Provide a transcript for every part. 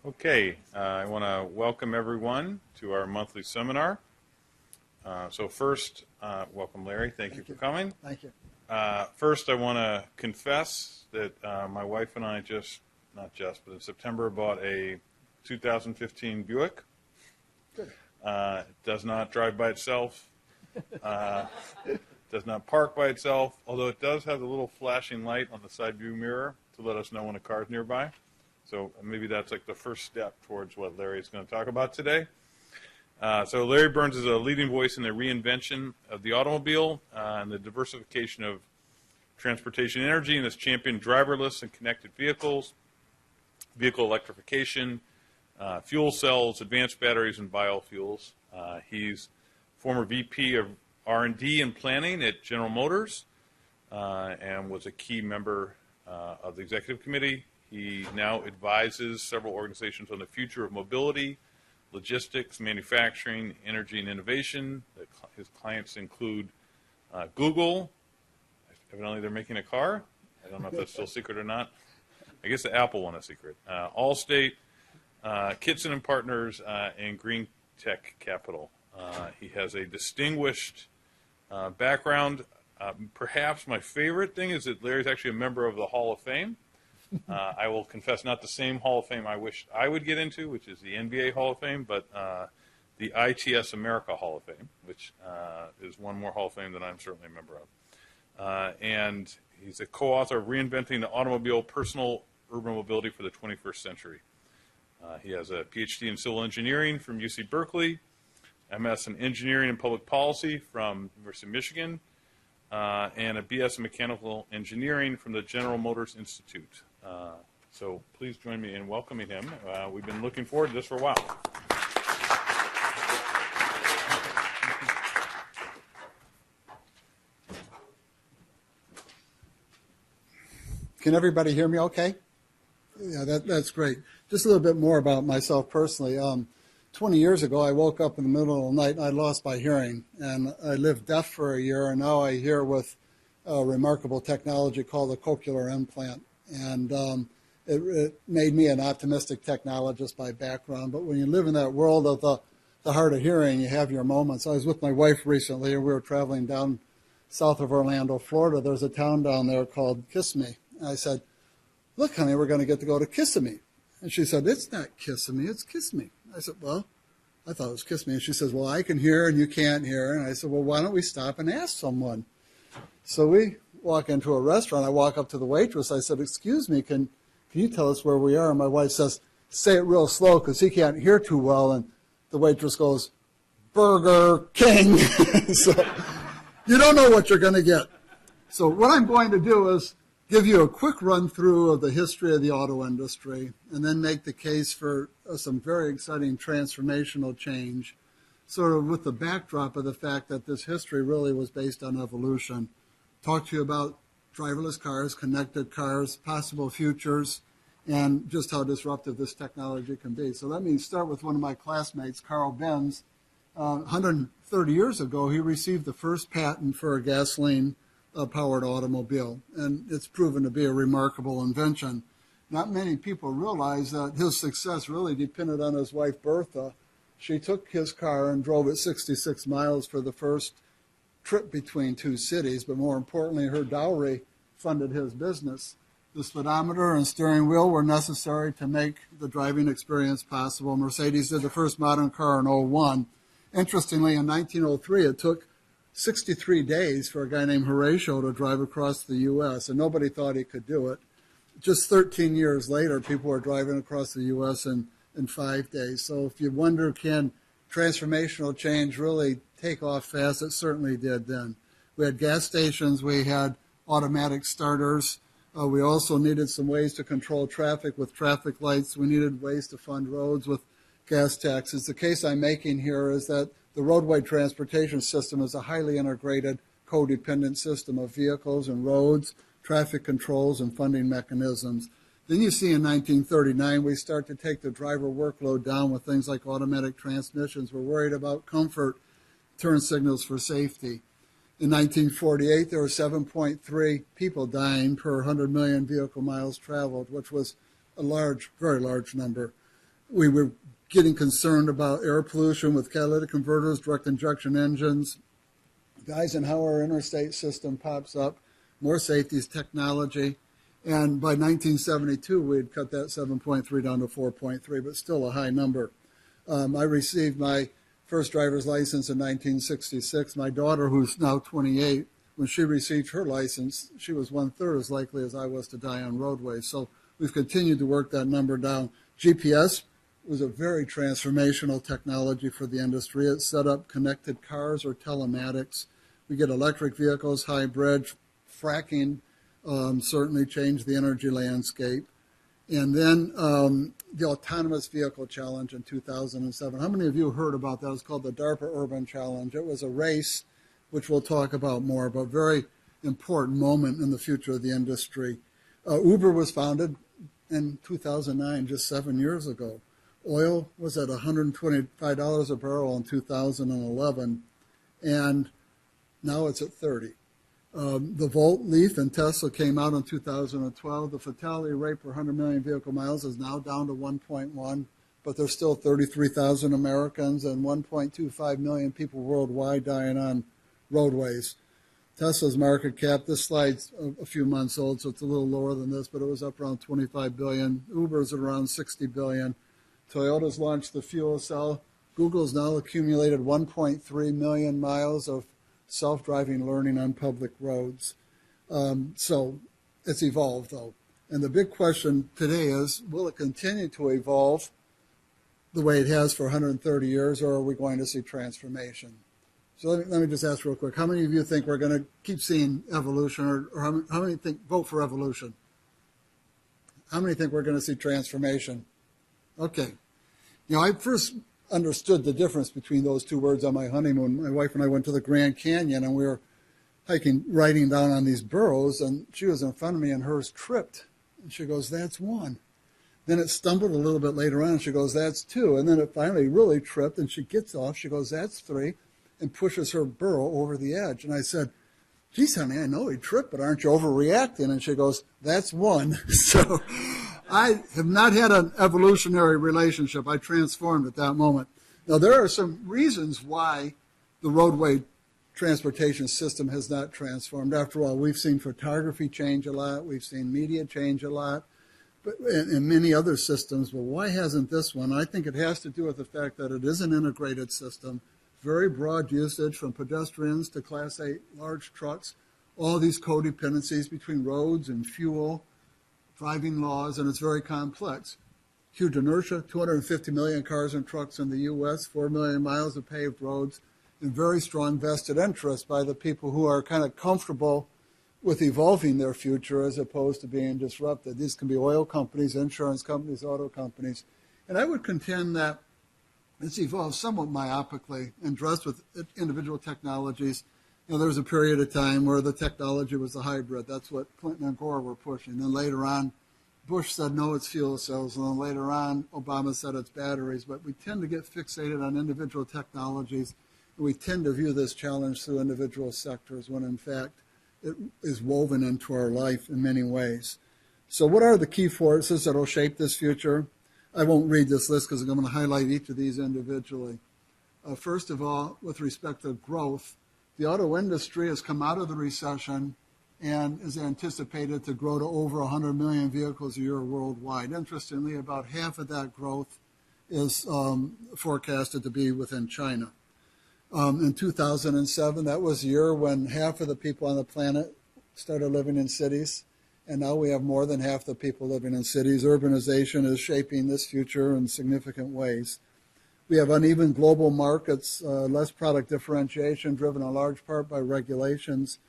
Okay, I want to welcome everyone to our monthly seminar. So first, welcome Larry, thank you for coming. Thank you. First, I want to confess that my wife and I but in September bought a 2015 Buick. Good. It does not drive by itself, does not park by itself, although it does have the little flashing light on the side view mirror to let us know when a car is nearby. So maybe that's like the first step towards what Larry is going to talk about today. So Larry Burns is a leading voice in the reinvention of the automobile and the diversification of transportation energy, and has championed driverless and connected vehicles, vehicle electrification, fuel cells, advanced batteries, and biofuels. He's former VP of R&D and planning at General Motors and was a key member of the executive committee. He now advises several organizations on the future of mobility, logistics, manufacturing, energy, and innovation. His clients include Google. Evidently, they're making a car. I don't know if that's still secret or not. I guess the Apple one is secret. Allstate, Kitson and Partners, and Green Tech Capital. He has a distinguished background. Perhaps my favorite thing is that Larry's actually a member of the Hall of Fame. I will confess, not the same Hall of Fame I wish I would get into, which is the NBA Hall of Fame, but the ITS America Hall of Fame, which is one more Hall of Fame that I'm certainly a member of. And he's a co-author of Reinventing the Automobile, Personal Urban Mobility for the 21st Century. He has a PhD in Civil Engineering from UC Berkeley, MS in Engineering and Public Policy from University of Michigan, and a BS in Mechanical Engineering from the General Motors Institute. So please join me in welcoming him. We've been looking forward to this for a while. Can everybody hear me okay? Yeah, that's great. Just a little bit more about myself personally. 20 years ago, I woke up in the middle of the night and I lost my hearing. And I lived deaf for a year, and now I hear with a remarkable technology called a cochlear implant. And it made me an optimistic technologist by background. But when you live in that world of the hard of hearing, you have your moments. I was with my wife recently, and we were traveling down south of Orlando, Florida. There's a town down there called Kissimmee. And I said, "Look, honey, we're going to get to go to Kissimmee." And she said, "It's not Kissimmee, it's Kissimmee." I said, "Well, I thought it was Kissimmee." And she says, "Well, I can hear and you can't hear." And I said, "Well, why don't we stop and ask someone?" So we walk into a restaurant. I walk up to the waitress. I said, "Excuse me, can you tell us where we are?" And my wife says, "Say it real slow because he can't hear too well." And the waitress goes, "Burger King." So you don't know what you're going to get. So what I'm going to do is give you a quick run through of the history of the auto industry and then make the case for some very exciting transformational change, sort of with the backdrop of the fact that this history really was based on evolution. Talk to you about driverless cars, connected cars, possible futures, and just how disruptive this technology can be. So let me start with one of my classmates, Carl Benz. 130 years ago, he received the first patent for a gasoline-powered automobile, and it's proven to be a remarkable invention. Not many people realize that his success really depended on his wife, Bertha. She took his car and drove it 66 miles for the first trip between two cities, but more importantly, her dowry funded his business. The speedometer and steering wheel were necessary to make the driving experience possible. Mercedes did the first modern car in 2001. Interestingly, in 1903, it took 63 days for a guy named Horatio to drive across the U.S., and nobody thought he could do it. Just 13 years later, people were driving across the U.S. in 5 days. So if you wonder, can transformational change really take off fast? It certainly did then. We had gas stations. We had automatic starters. We also needed some ways to control traffic with traffic lights. We needed ways to fund roads with gas taxes. The case I'm making here is that the roadway transportation system is a highly integrated, codependent system of vehicles and roads, traffic controls, and funding mechanisms. Then you see in 1939, we start to take the driver workload down with things like automatic transmissions. We're worried about comfort, turn signals for safety. In 1948, there were 7.3 people dying per 100 million vehicle miles traveled, which was a large, very large number. We were getting concerned about air pollution with catalytic converters, direct injection engines. The Eisenhower interstate system pops up, more safety technology. And by 1972, we had cut that 7.3 down to 4.3, but still a high number. I received my first driver's license in 1966. My daughter, who's now 28, when she received her license, she was 1/3 as likely as I was to die on roadways. So we've continued to work that number down. GPS was a very transformational technology for the industry. It set up connected cars or telematics. We get electric vehicles, hybrid, fracking certainly changed the energy landscape. And then the Autonomous Vehicle Challenge in 2007. How many of you heard about that? It was called the DARPA Urban Challenge. It was a race, which we'll talk about more, but very important moment in the future of the industry. Uber was founded in 2009, just 7 years ago. Oil was at $125 a barrel in 2011, and now it's at 30. The Volt, Leaf, and Tesla came out in 2012. The fatality rate per 100 million vehicle miles is now down to 1.1, but there's still 33,000 Americans and 1.25 million people worldwide dying on roadways. Tesla's market cap, this slide's a few months old, so it's a little lower than this, but it was up around 25 billion. Uber's at around 60 billion. Toyota's launched the fuel cell. Google's now accumulated 1.3 million miles of self-driving learning on public roads. So it's evolved, though. And the big question today is, will it continue to evolve the way it has for 130 years, or are we going to see transformation? So let me just ask real quick, how many of you think we're going to keep seeing evolution, or how many think vote for evolution? How many think we're going to see transformation? Okay. You know, I first understood the difference between those two words on my honeymoon. My wife and I went to the Grand Canyon, and we were riding down on these burros, and she was in front of me, and hers tripped. And she goes, "That's one." Then it stumbled a little bit later on, and she goes, "That's two." And then it finally really tripped, and she gets off. She goes, "That's three," and pushes her burro over the edge. And I said, "Geez, honey, I know he tripped, but aren't you overreacting?" And she goes, "That's one." So I have not had an evolutionary relationship. I transformed at that moment. Now, there are some reasons why the roadway transportation system has not transformed. After all, we've seen photography change a lot. We've seen media change a lot, and many other systems. But why hasn't this one? I think it has to do with the fact that it is an integrated system, very broad usage from pedestrians to Class 8 large trucks, all these codependencies between roads and fuel, driving laws, and it's very complex. Huge inertia, 250 million cars and trucks in the U.S., 4 million miles of paved roads, and very strong vested interest by the people who are kind of comfortable with evolving their future as opposed to being disrupted. These can be oil companies, insurance companies, auto companies. And I would contend that it's evolved somewhat myopically and dressed with individual technologies. You know, there was a period of time where the technology was the hybrid. That's what Clinton and Gore were pushing. Then later on, Bush said, no, it's fuel cells. And then later on, Obama said it's batteries. But we tend to get fixated on individual technologies. And we tend to view this challenge through individual sectors when, in fact, it is woven into our life in many ways. So what are the key forces that will shape this future? I won't read this list because I'm going to highlight each of these individually. First of all, with respect to growth, the auto industry has come out of the recession and is anticipated to grow to over 100 million vehicles a year worldwide. Interestingly, about half of that growth is forecasted to be within China. In 2007, that was the year when half of the people on the planet started living in cities, and now we have more than half the people living in cities. Urbanization is shaping this future in significant ways. We have uneven global markets, less product differentiation, driven in large part by regulations.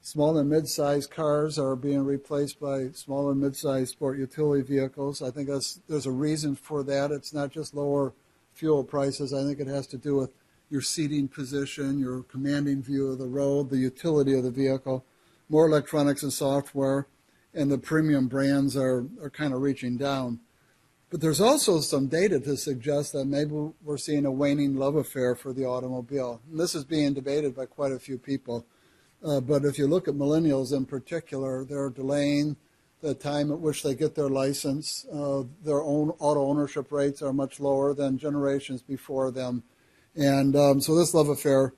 Small and mid-sized cars are being replaced by small and mid-sized sport utility vehicles. I think there's a reason for that. It's not just lower fuel prices. I think it has to do with your seating position, your commanding view of the road, the utility of the vehicle, more electronics and software, and the premium brands are kind of reaching down. But there's also some data to suggest that maybe we're seeing a waning love affair for the automobile. And this is being debated by quite a few people. But if you look at millennials in particular, they're delaying the time at which they get their license. Their own auto ownership rates are much lower than generations before them. And so this love affair,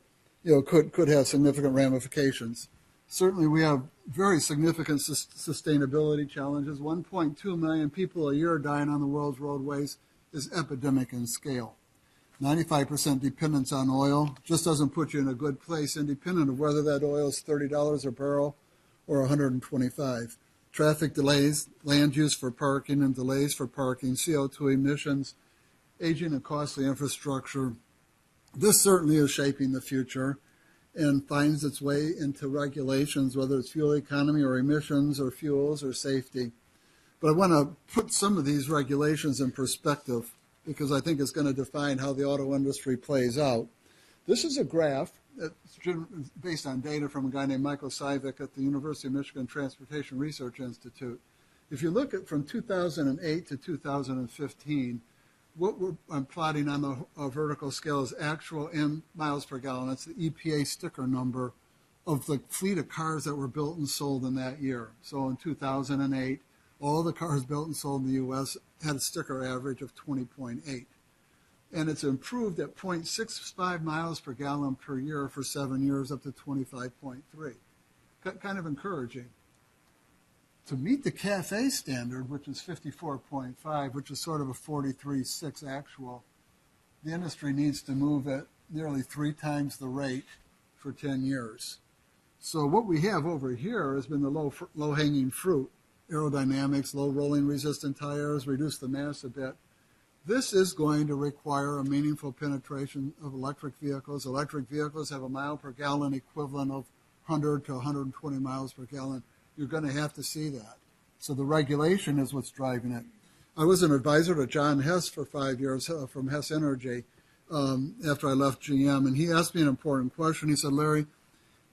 could have significant ramifications. Certainly we have very significant sustainability challenges. 1.2 million people a year dying on the world's roadways is epidemic in scale. 95% dependence on oil just doesn't put you in a good place, independent of whether that oil is $30 a barrel or $125. Traffic delays, land use for parking and delays for parking, CO2 emissions, aging and costly infrastructure. This certainly is shaping the future and finds its way into regulations, whether it's fuel economy or emissions or fuels or safety. But I want to put some of these regulations in perspective because I think it's going to define how the auto industry plays out. This is a graph that's based on data from a guy named Michael Sivik at the University of Michigan Transportation Research Institute. If you look at from 2008 to 2015, what I'm plotting on the vertical scale is actual miles per gallon. That's the EPA sticker number of the fleet of cars that were built and sold in that year. So in 2008, all the cars built and sold in the U.S. had a sticker average of 20.8. And it's improved at 0.65 miles per gallon per year for 7 years up to 25.3. Kind of encouraging. To meet the CAFE standard, which is 54.5, which is sort of a 43.6 actual, the industry needs to move at nearly 3 times the rate for 10 years. So what we have over here has been the low-hanging fruit. Aerodynamics, low rolling resistant tires, reduce the mass a bit. This is going to require a meaningful penetration of electric vehicles. Electric vehicles have a mile per gallon equivalent of 100 to 120 miles per gallon. You're going to have to see that. So the regulation is what's driving it. I was an advisor to John Hess for 5 years from Hess Energy after I left GM, and he asked me an important question. He said, Larry,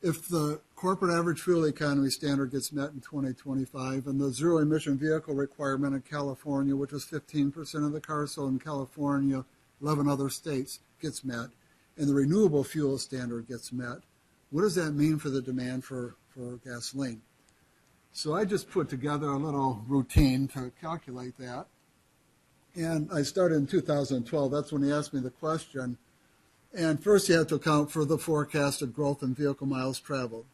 if the corporate average fuel economy standard gets met in 2025 and the zero emission vehicle requirement in California, which is 15% of the cars sold in California, 11 other states, gets met, and the renewable fuel standard gets met, what does that mean for the demand for gasoline? So I just put together a little routine to calculate that. And I started in 2012. That's when he asked me the question. And first you have to account for the forecasted growth in vehicle miles traveled.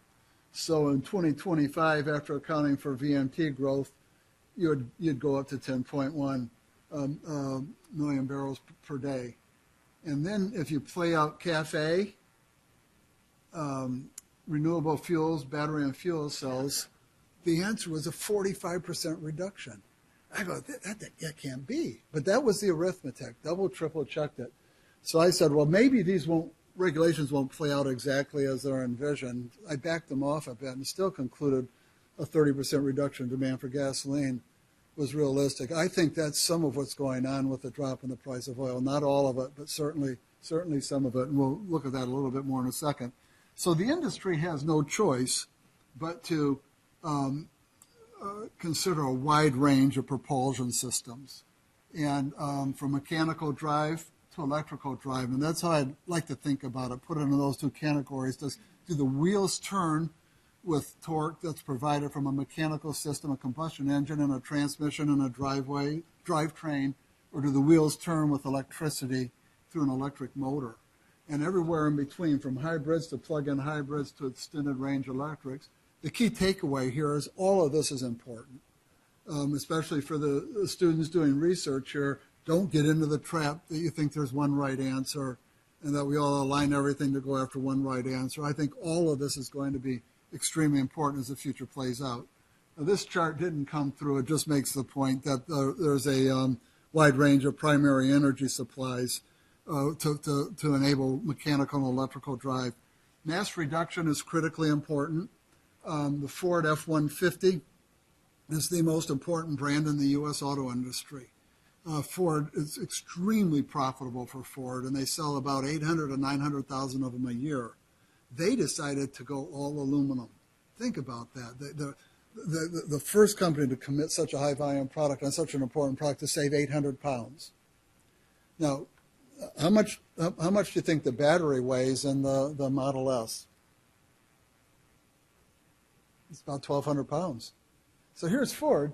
So in 2025, after accounting for VMT growth, you'd go up to 10.1 million barrels per day. And then if you play out CAFE, renewable fuels, battery and fuel cells, the answer was a 45% reduction. I go, that can't be. But that was the arithmetic, double, triple checked it. So I said, well, maybe these regulations won't play out exactly as they're envisioned. I backed them off a bit and still concluded a 30% reduction in demand for gasoline was realistic. I think that's some of what's going on with the drop in the price of oil. Not all of it, but certainly some of it. And we'll look at that a little bit more in a second. So the industry has no choice but to consider a wide range of propulsion systems, and from mechanical drive to electrical drive. And that's how I'd like to think about it, put it into those two categories. Do the wheels turn with torque that's provided from a mechanical system, a combustion engine and a transmission and a drivetrain, or do the wheels turn with electricity through an electric motor? And everywhere in between, from hybrids to plug-in hybrids to extended range electrics, the key takeaway here is all of this is important, especially for the students doing research here. Don't get into the trap that you think there's one right answer and that we all align everything to go after one right answer. I think all of this is going to be extremely important as the future plays out. Now, this chart didn't come through. It just makes the point that there's a wide range of primary energy supplies to enable mechanical and electrical drive. Mass reduction is critically important. The Ford F-150 is the most important brand in the U.S. auto industry. Ford is extremely profitable for Ford, and they sell about 800 to 900,000 of them a year. They decided to go all aluminum. Think about that. The first company to commit such a high volume product on such an important product to save 800 pounds. Now, how much do you think the battery weighs in the Model S? It's about 1,200 pounds. So here's Ford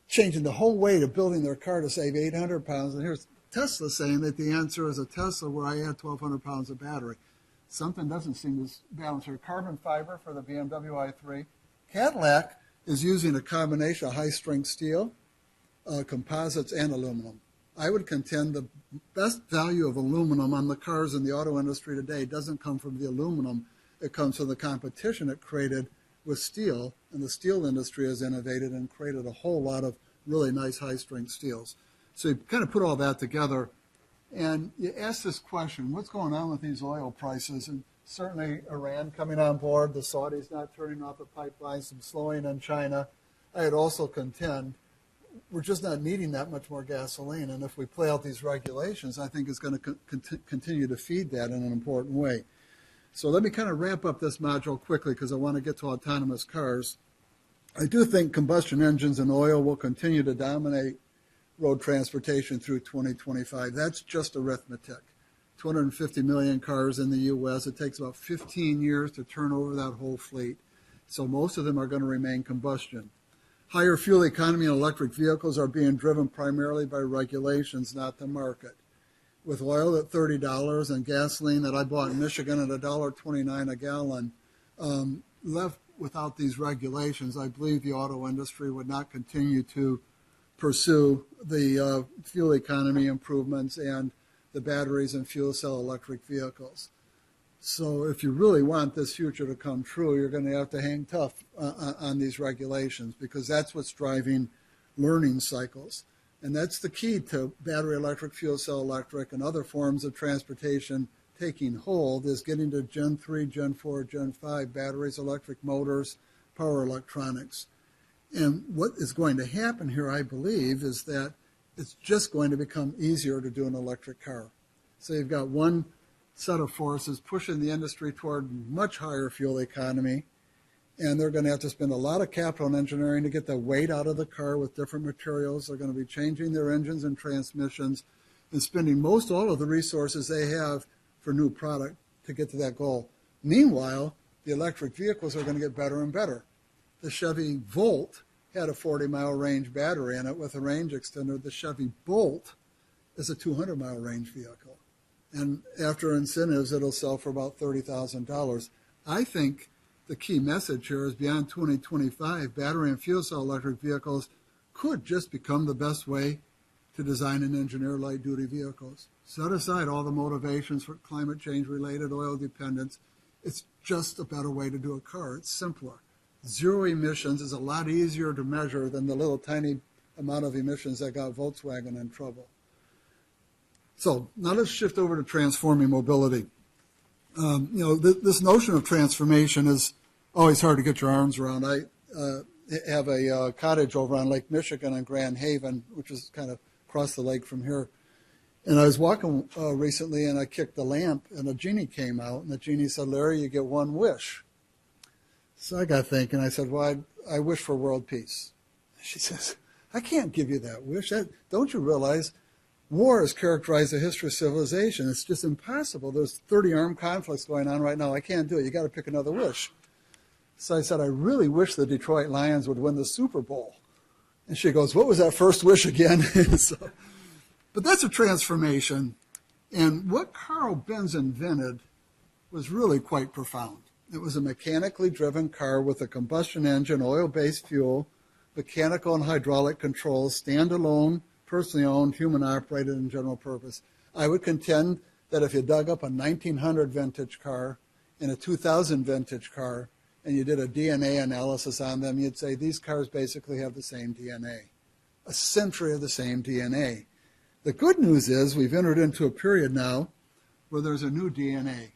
changing the whole way to building their car to save 800 pounds. And here's Tesla saying that the answer is a Tesla where I add 1,200 pounds of battery. Something doesn't seem to balance here. Carbon fiber for the BMW i3. Cadillac is using a combination of high-strength steel, composites, and aluminum. I would contend the best value of aluminum on the cars in the auto industry today doesn't come from the aluminum. It comes from the competition it created with steel, and the steel industry has innovated and created a whole lot of really nice high-strength steels. So you kind of put all that together, and you ask this question, what's going on with these oil prices? And certainly Iran coming on board, the Saudis not turning off the pipelines, some slowing in China. I'd also contend we're just not needing that much more gasoline, and if we play out these regulations, I think it's going to continue to feed that in an important way. So let me kind of wrap up this module quickly because I want to get to autonomous cars. I do think combustion engines and oil will continue to dominate road transportation through 2025. That's just arithmetic. 250 million cars in the U.S. It takes about 15 years to turn over that whole fleet. So most of them are going to remain combustion. Higher fuel economy and electric vehicles are being driven primarily by regulations, not the market. With oil at $30 and gasoline that I bought in Michigan at $1.29 a gallon, left without these regulations, I believe the auto industry would not continue to pursue the fuel economy improvements and the batteries and fuel cell electric vehicles. So if you really want this future to come true, you're going to have to hang tough on these regulations because that's what's driving learning cycles. And that's the key to battery electric, fuel cell electric, and other forms of transportation taking hold is getting to Gen 3, Gen 4, Gen 5 batteries, electric motors, power electronics. And what is going to happen here, I believe, is that it's just going to become easier to do an electric car. So you've got one set of forces pushing the industry toward much higher fuel economy, and they're going to have to spend a lot of capital and engineering to get the weight out of the car with different materials. They're going to be changing their engines and transmissions and spending most all of the resources they have for new product to get to that goal. Meanwhile, the electric vehicles are going to get better and better. The Chevy Volt had a 40-mile range battery in it with a range extender. The Chevy Bolt is a 200-mile range vehicle. And after incentives, it'll sell for about $30,000. I think the key message here is beyond 2025, battery and fuel cell electric vehicles could just become the best way to design and engineer light-duty vehicles. Set aside all the motivations for climate change-related oil dependence. It's just a better way to do a car. It's simpler. Zero emissions is a lot easier to measure than the little tiny amount of emissions that got Volkswagen in trouble. So now let's shift over to transforming mobility. This notion of transformation is always hard to get your arms around. I have a cottage over on Lake Michigan in Grand Haven, which is kind of across the lake from here. And I was walking recently, and I kicked the lamp, and a genie came out, and the genie said, "Larry, you get one wish." So I got thinking. I said, "Well, I wish for world peace." She says, "I can't give you that wish. Don't you realize war has characterized the history of civilization? It's just impossible. There's 30 armed conflicts going on right now. I can't do it. You got to pick another wish." So I said, "I really wish the Detroit Lions would win the Super Bowl." And she goes, "What was that first wish again?" But that's a transformation. And what Carl Benz invented was really quite profound. It was a mechanically driven car with a combustion engine, oil-based fuel, mechanical and hydraulic controls, standalone, personally owned, human-operated, and general purpose. I would contend that if you dug up a 1900 vintage car and a 2000 vintage car and you did a DNA analysis on them, you'd say these cars basically have the same DNA, a century of the same DNA. The good news is we've entered into a period now where there's a new DNA.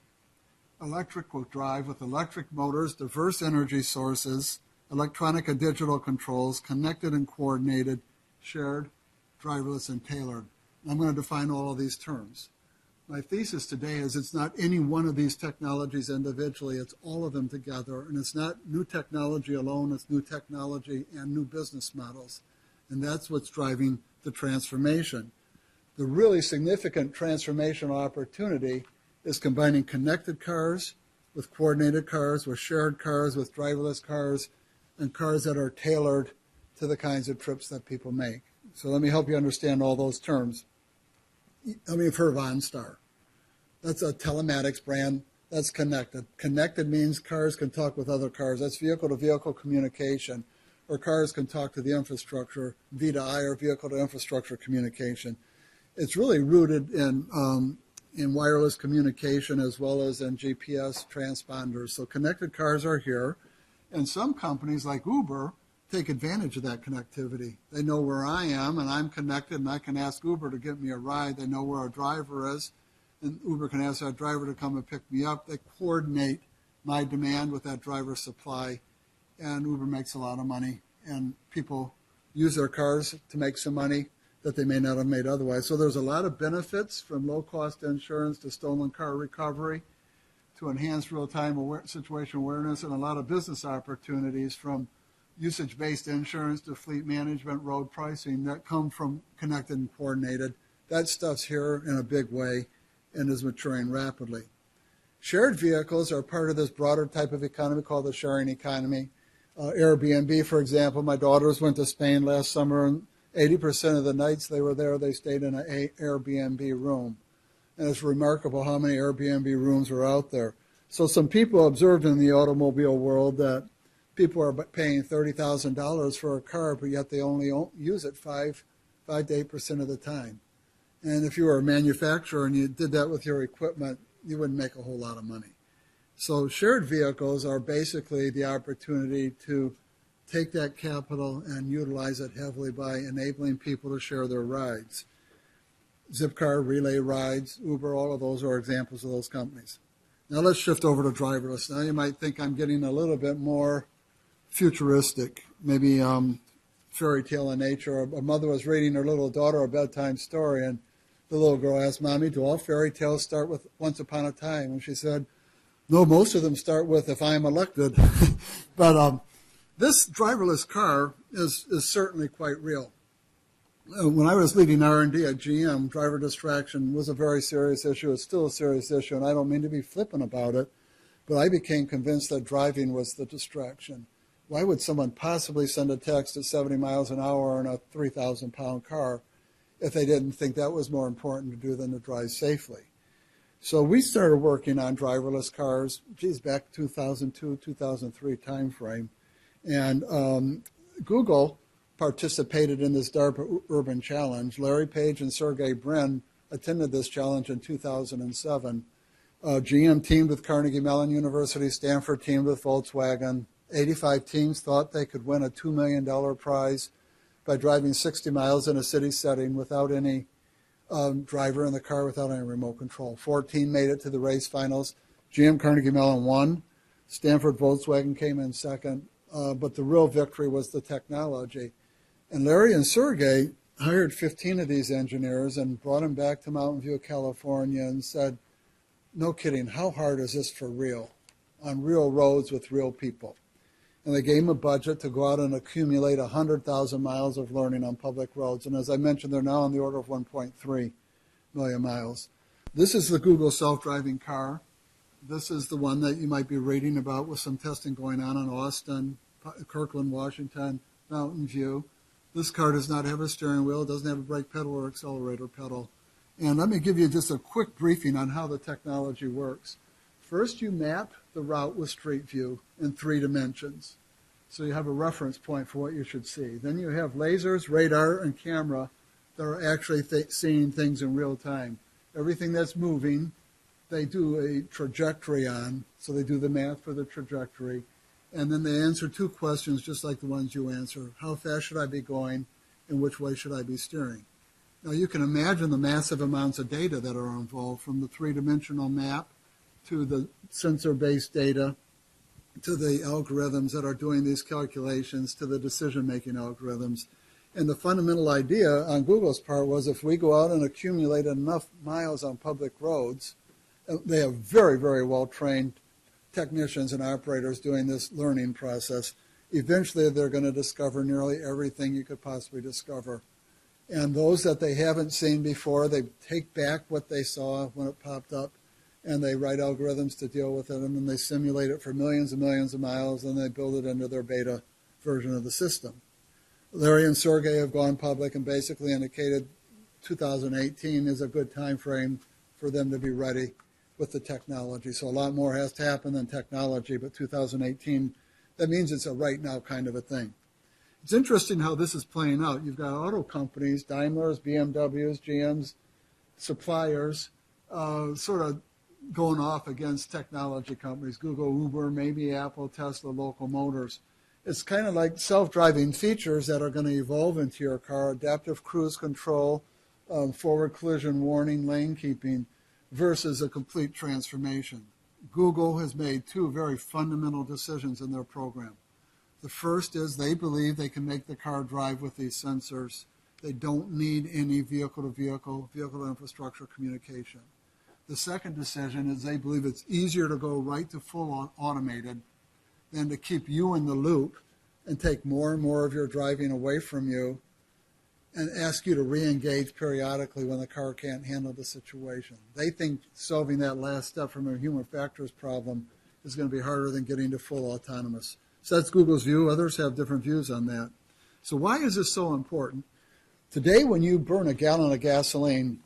Electric will drive with electric motors, diverse energy sources, electronic and digital controls, connected and coordinated, shared, driverless, and tailored. I'm going to define all of these terms. My thesis today is it's not any one of these technologies individually, it's all of them together. And it's not new technology alone, it's new technology and new business models. And that's what's driving the transformation. The really significant transformational opportunity is combining connected cars with coordinated cars, with shared cars, with driverless cars, and cars that are tailored to the kinds of trips that people make. So let me help you understand all those terms. I mean, you've heard of OnStar. That's a telematics brand. That's connected. Connected means cars can talk with other cars. That's vehicle-to-vehicle communication, or cars can talk to the infrastructure, V2I, or vehicle-to-infrastructure communication. It's really rooted in wireless communication as well as in GPS transponders. So connected cars are here, and some companies like Uber take advantage of that connectivity. They know where I am, and I'm connected, and I can ask Uber to get me a ride. They know where our driver is, and Uber can ask our driver to come and pick me up. They coordinate my demand with that driver's supply, and Uber makes a lot of money, and people use their cars to make some money that they may not have made otherwise. So there's a lot of benefits, from low-cost insurance to stolen car recovery to enhanced real-time situation awareness, and a lot of business opportunities, from usage-based insurance to fleet management, road pricing, that come from connected and coordinated. That stuff's here in a big way and is maturing rapidly. Shared vehicles are part of this broader type of economy called the sharing economy. Airbnb, for example, my daughters went to Spain last summer, and 80% of the nights they were there, they stayed in an Airbnb room. And it's remarkable how many Airbnb rooms are out there. So some people observed in the automobile world that people are paying $30,000 for a car, but yet they only use it 5 to 8% of the time. And if you were a manufacturer and you did that with your equipment, you wouldn't make a whole lot of money. So shared vehicles are basically the opportunity to take that capital and utilize it heavily by enabling people to share their rides. Zipcar, Relay Rides, Uber, all of those are examples of those companies. Now let's shift over to driverless. Now you might think I'm getting a little bit more futuristic, maybe fairy tale in nature. A mother was reading her little daughter a bedtime story, and the little girl asked, "Mommy, do all fairy tales start with once upon a time?" And she said, "No, most of them start with if I'm elected." But this driverless car is certainly quite real. When I was leading R&D at GM, driver distraction was a very serious issue. It's still a serious issue, and I don't mean to be flippant about it, but I became convinced that driving was the distraction. Why would someone possibly send a text at 70 miles an hour in a 3,000-pound car if they didn't think that was more important to do than to drive safely? So we started working on driverless cars, back 2002, 2003 timeframe. And Google participated in this DARPA Urban Challenge. Larry Page and Sergey Brin attended this challenge in 2007. GM teamed with Carnegie Mellon University, Stanford teamed with Volkswagen. 85 teams thought they could win a $2 million prize by driving 60 miles in a city setting without any driver in the car, without any remote control. 14 made it to the race finals. GM Carnegie Mellon won. Stanford Volkswagen came in second. But the real victory was the technology. And Larry and Sergey hired 15 of these engineers and brought them back to Mountain View, California, and said, "No kidding, how hard is this for real, on real roads with real people?" And they gave them a budget to go out and accumulate 100,000 miles of learning on public roads. And as I mentioned, they're now on the order of 1.3 million miles. This is the Google self-driving car. This is the one that you might be reading about with some testing going on in Austin, Kirkland, Washington, Mountain View. This car does not have a steering wheel, doesn't have a brake pedal or accelerator pedal. And let me give you just a quick briefing on how the technology works. First, you map the route with Street View in 3 dimensions. So you have a reference point for what you should see. Then you have lasers, radar, and camera that are actually seeing things in real time. Everything that's moving, they do a trajectory on, so they do the math for the trajectory. And then they answer 2 questions just like the ones you answer. How fast should I be going, and which way should I be steering? Now you can imagine the massive amounts of data that are involved, from the 3-dimensional map to the sensor-based data, to the algorithms that are doing these calculations, to the decision-making algorithms. And the fundamental idea on Google's part was, if we go out and accumulate enough miles on public roads, they have very, very well-trained technicians and operators doing this learning process. Eventually, they're going to discover nearly everything you could possibly discover. And those that they haven't seen before, they take back what they saw when it popped up, and they write algorithms to deal with it, and then they simulate it for millions and millions of miles, and they build it into their beta version of the system. Larry and Sergey have gone public and basically indicated 2018 is a good time frame for them to be ready with the technology. So a lot more has to happen than technology, but 2018, that means it's a right now kind of a thing. It's interesting how this is playing out. You've got auto companies, Daimlers, BMWs, GMs, suppliers, sort of going off against technology companies, Google, Uber, maybe Apple, Tesla, local motors. It's kind of like self-driving features that are going to evolve into your car, adaptive cruise control, forward collision warning, lane keeping, versus a complete transformation. Google has made two very fundamental decisions in their program. The first is they believe they can make the car drive with these sensors. They don't need any vehicle-to-vehicle, vehicle-to-infrastructure communication. The second decision is they believe it's easier to go right to full automated than to keep you in the loop and take more and more of your driving away from you and ask you to re-engage periodically when the car can't handle the situation. They think solving that last step from a human factors problem is going to be harder than getting to full autonomous. So that's Google's view. Others have different views on that. So why is this so important? Today, when you burn a gallon of gasoline,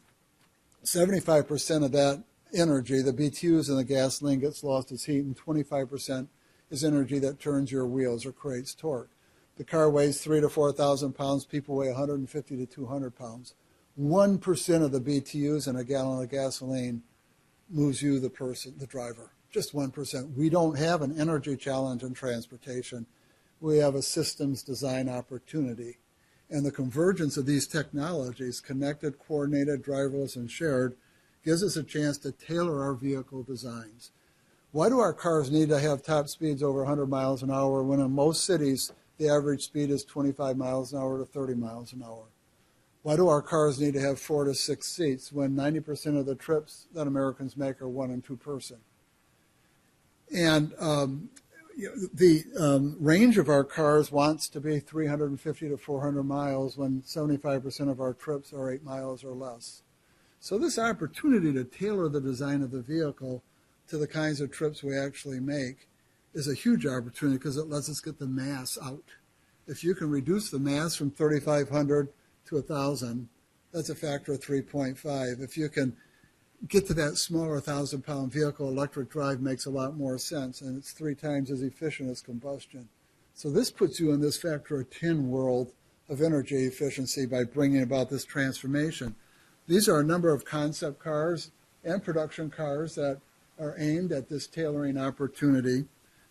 75% of that energy, the BTUs in the gasoline, gets lost as heat, and 25% is energy that turns your wheels or creates torque. The car weighs 3,000 to 4,000 pounds. People weigh 150 to 200 pounds. 1% of the BTUs in a gallon of gasoline moves you, the person, the driver. Just 1%. We don't have an energy challenge in transportation. We have a systems design opportunity. And the convergence of these technologies, connected, coordinated, driverless, and shared, gives us a chance to tailor our vehicle designs. Why do our cars need to have top speeds over 100 miles an hour when in most cities the average speed is 25 miles an hour to 30 miles an hour? Why do our cars need to have 4 to 6 seats when 90% of the trips that Americans make are 1 and 2 person? And the range of our cars wants to be 350 to 400 miles when 75% of our trips are 8 miles or less. So this opportunity to tailor the design of the vehicle to the kinds of trips we actually make is a huge opportunity because it lets us get the mass out. If you can reduce the mass from 3,500 to 1,000, that's a factor of 3.5. If you can get to that smaller 1,000-pound vehicle, electric drive makes a lot more sense, and it's 3 times as efficient as combustion. So this puts you in this factor of 10 world of energy efficiency by bringing about this transformation. These are a number of concept cars and production cars that are aimed at this tailoring opportunity.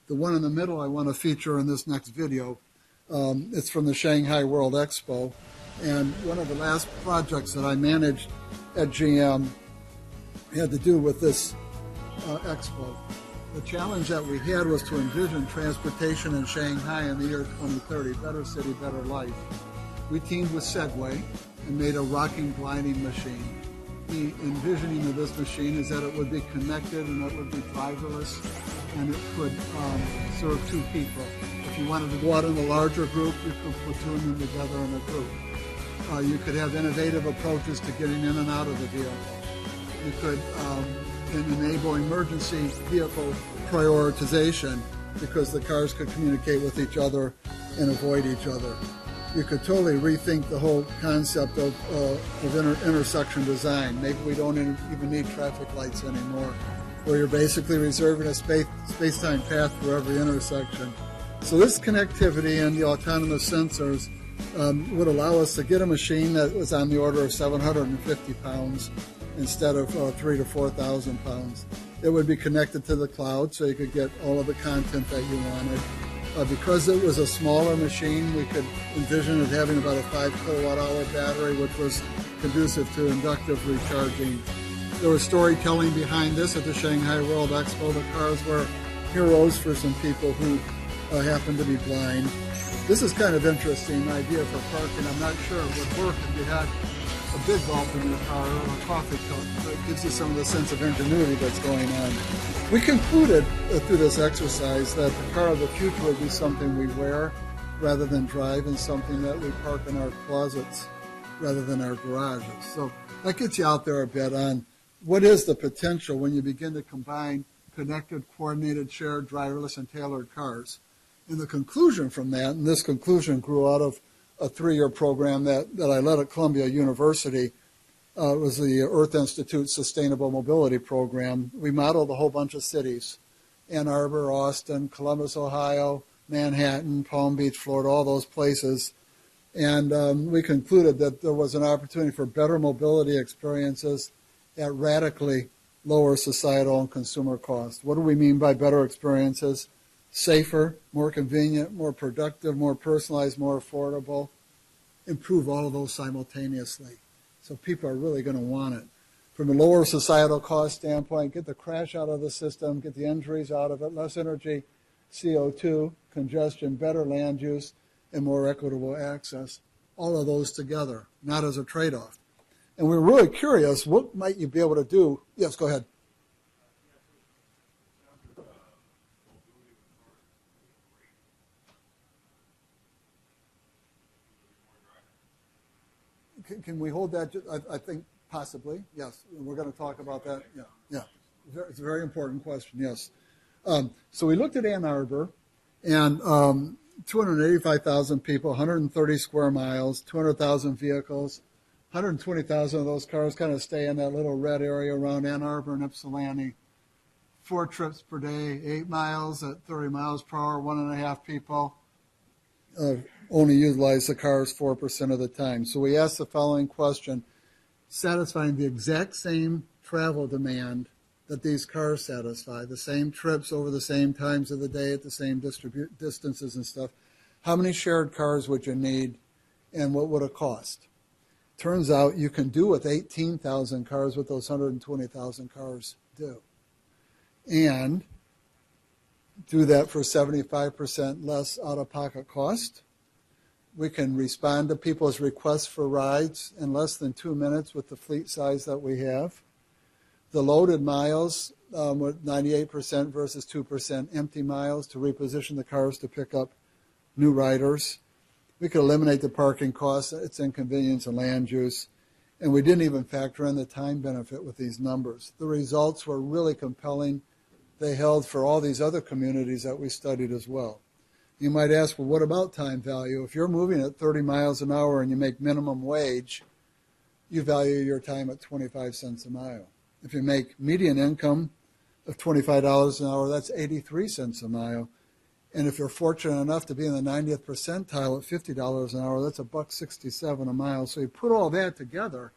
The one in the middle I want to feature in this next video. It's from the Shanghai World Expo. And one of the last projects that I managed at GM had to do with this expo. The challenge that we had was to envision transportation in Shanghai in the year 2030, better city, better life. We teamed with Segway and made a rocking gliding machine. The envisioning of this machine is that it would be connected and it would be driverless and it could serve 2 people. If you wanted to go out in a larger group, you could platoon them together in a group. You could have innovative approaches to getting in and out of the vehicle. You could enable emergency vehicle prioritization because the cars could communicate with each other and avoid each other. You could totally rethink the whole concept of intersection design. Maybe we don't even need traffic lights anymore, where you're basically reserving a space-time path for every intersection. So this connectivity and the autonomous sensors would allow us to get a machine that was on the order of 750 pounds instead of 3,000 to 4,000 pounds. It would be connected to the cloud so you could get all of the content that you wanted. Because it was a smaller machine, we could envision it having about a 5 kilowatt hour battery, which was conducive to inductive recharging. There was storytelling behind this at the Shanghai World Expo. The cars were heroes for some people who happened to be blind. This is kind of interesting idea for parking. I'm not sure it would work if you had a big bulb in your car or a coffee cup, but it gives you some of the sense of ingenuity that's going on. We concluded through this exercise that the car of the future would be something we wear rather than drive and something that we park in our closets rather than our garages. So that gets you out there a bit on what is the potential when you begin to combine connected, coordinated, shared, driverless, and tailored cars. And the conclusion from that, and this conclusion grew out of a 3-year program that I led at Columbia University. It was the Earth Institute Sustainable Mobility Program. We modeled a whole bunch of cities: Ann Arbor, Austin, Columbus, Ohio, Manhattan, Palm Beach, Florida, all those places. And we concluded that there was an opportunity for better mobility experiences at radically lower societal and consumer costs. What do we mean by better experiences? Safer, more convenient, more productive, more personalized, more affordable. Improve all of those simultaneously. So people are really going to want it. From a lower societal cost standpoint, get the crash out of the system, get the injuries out of it, less energy, CO2, congestion, better land use, and more equitable access. All of those together, not as a trade-off. And we're really curious, what might you be able to do? Yes, go ahead. Can we hold that? I think possibly, yes. We're going to talk about that. Yeah. It's a very important question, yes. So we looked at Ann Arbor, and 285,000 people, 130 square miles, 200,000 vehicles. 120,000 of those cars kind of stay in that little red area around Ann Arbor and Ypsilanti. 4 trips per day, 8 miles at 30 miles per hour, 1.5 people. Only utilize the cars 4% of the time. So we asked the following question: satisfying the exact same travel demand that these cars satisfy, the same trips over the same times of the day at the same distances and stuff, how many shared cars would you need and what would it cost? Turns out you can do with 18,000 cars what those 120,000 cars do. And do that for 75% less out-of-pocket cost. We can respond to people's requests for rides in less than 2 minutes with the fleet size that we have. The loaded miles, with 98% versus 2% empty miles to reposition the cars to pick up new riders. We could eliminate the parking costs, its inconvenience and land use. And we didn't even factor in the time benefit with these numbers. The results were really compelling. They held for all these other communities that we studied as well. You might ask, well, what about time value? If you're moving at 30 miles an hour and you make minimum wage, you value your time at 25 cents a mile. If you make median income of $25 an hour, that's 83 cents a mile. And if you're fortunate enough to be in the 90th percentile at $50 an hour, that's $1.67 a mile. So you put all that together.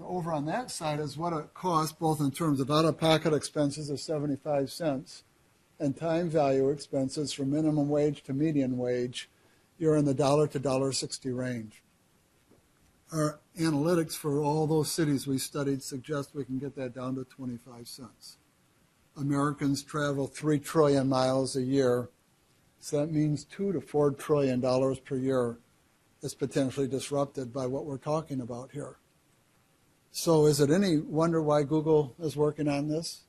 Over on that side is what it costs, both in terms of out-of-pocket expenses of 75 cents and time value expenses from minimum wage to median wage. You're in the $1 to $1.60 range. Our analytics for all those cities we studied suggest we can get that down to 25 cents. Americans travel 3 trillion miles a year, so that means $2 to $4 trillion per year is potentially disrupted by what we're talking about here. So is it any wonder why Google is working on this?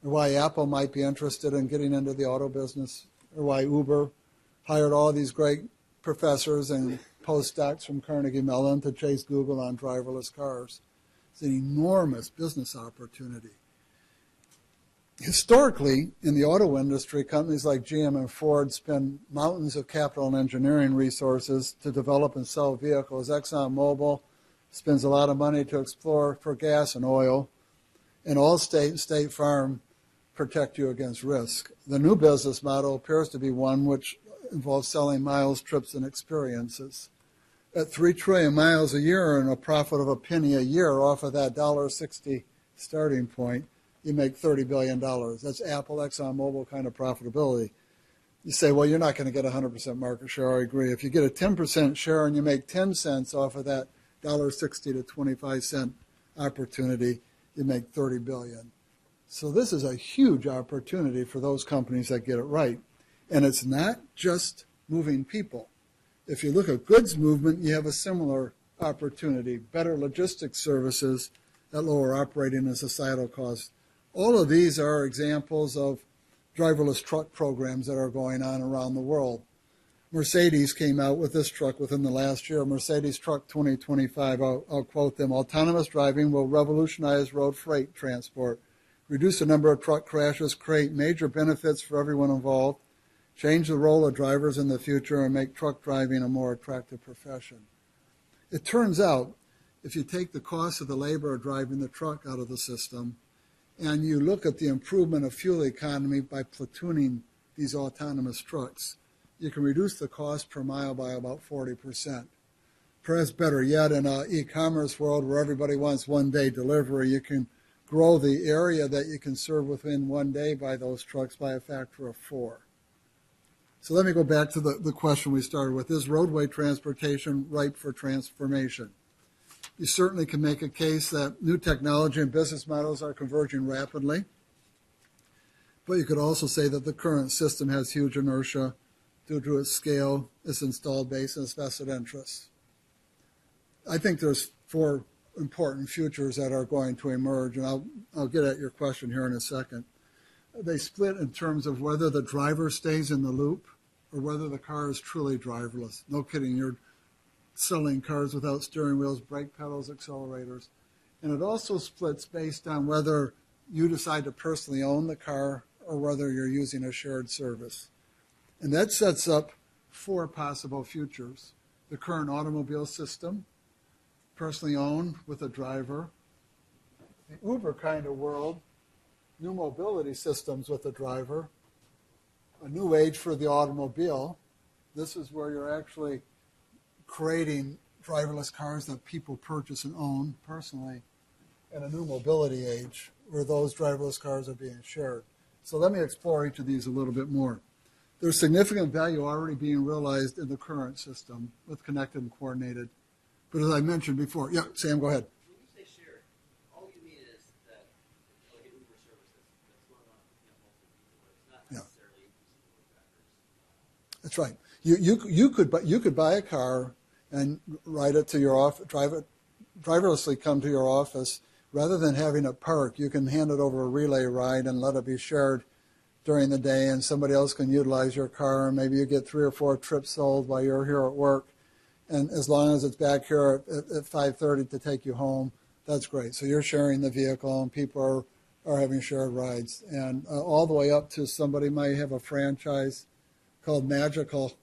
Or why Apple might be interested in getting into the auto business? Or why Uber hired all these great professors and postdocs from Carnegie Mellon to chase Google on driverless cars? It's an enormous business opportunity. Historically, in the auto industry, companies like GM and Ford spend mountains of capital and engineering resources to develop and sell vehicles. ExxonMobil spends a lot of money to explore for gas and oil. And Allstate and State Farm protect you against risk. The new business model appears to be one which involves selling miles, trips, and experiences. At 3 trillion miles a year and a profit of a penny a year off of that $1.60 starting point, you make $30 billion. That's Apple, ExxonMobil kind of profitability. You say, well, you're not going to get 100% market share. I agree. If you get a 10% share and you make 10 cents off of that $1.60 to 25 cent opportunity, you make $30 billion. So this is a huge opportunity for those companies that get it right. And it's not just moving people. If you look at goods movement, you have a similar opportunity, better logistics services at lower operating and societal costs. All of these are examples of driverless truck programs that are going on around the world. Mercedes came out with this truck within the last year, Mercedes Truck 2025. I'll quote them: autonomous driving will revolutionize road freight transport, reduce the number of truck crashes, create major benefits for everyone involved, change the role of drivers in the future, and make truck driving a more attractive profession. It turns out, if you take the cost of the labor of driving the truck out of the system, and you look at the improvement of fuel economy by platooning these autonomous trucks, you can reduce the cost per mile by about 40%. Perhaps better yet, in an e-commerce world where everybody wants one-day delivery, you can grow the area that you can serve within one day by those trucks by a factor of 4. So let me go back to the question we started with. Is roadway transportation ripe for transformation? You certainly can make a case that new technology and business models are converging rapidly, but you could also say that the current system has huge inertia due to its scale, its installed base, and its vested interests. I think there's 4 important futures that are going to emerge, and I'll get at your question here in a second. They split in terms of whether the driver stays in the loop or whether the car is truly driverless. No kidding, you're selling cars without steering wheels, brake pedals, accelerators. And it also splits based on whether you decide to personally own the car or whether you're using a shared service. And that sets up 4 possible futures. The current automobile system, personally owned with a driver. The Uber kind of world, new mobility systems with a driver. A new age for the automobile. This is where you're actually creating driverless cars that people purchase and own personally, and a new mobility age where those driverless cars are being shared. So let me explore each of these a little bit more. There's significant value already being realized in the current system with connected and coordinated. But as I mentioned before, yeah, Sam, go ahead. When you say shared, all you mean is that like an Uber service that's going on multiple people, but it's not necessarily increasing load factors. That's right. You could buy a car and ride it to your office, driverlessly come to your office. Rather than having it park, you can hand it over a relay ride and let it be shared during the day, and somebody else can utilize your car, and maybe you get 3 or 4 trips sold while you're here at work. And as long as it's back here at 5:30 to take you home, that's great. So you're sharing the vehicle, and people are having shared rides. And all the way up to somebody might have a franchise called Magical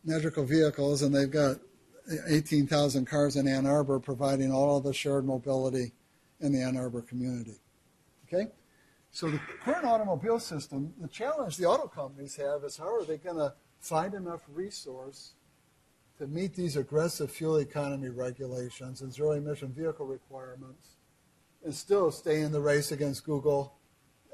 Vehicles, and they've got 18,000 cars in Ann Arbor providing all of the shared mobility in the Ann Arbor community. Okay? So the current automobile system, the challenge the auto companies have is how are they going to find enough resource to meet these aggressive fuel economy regulations and zero emission vehicle requirements and still stay in the race against Google,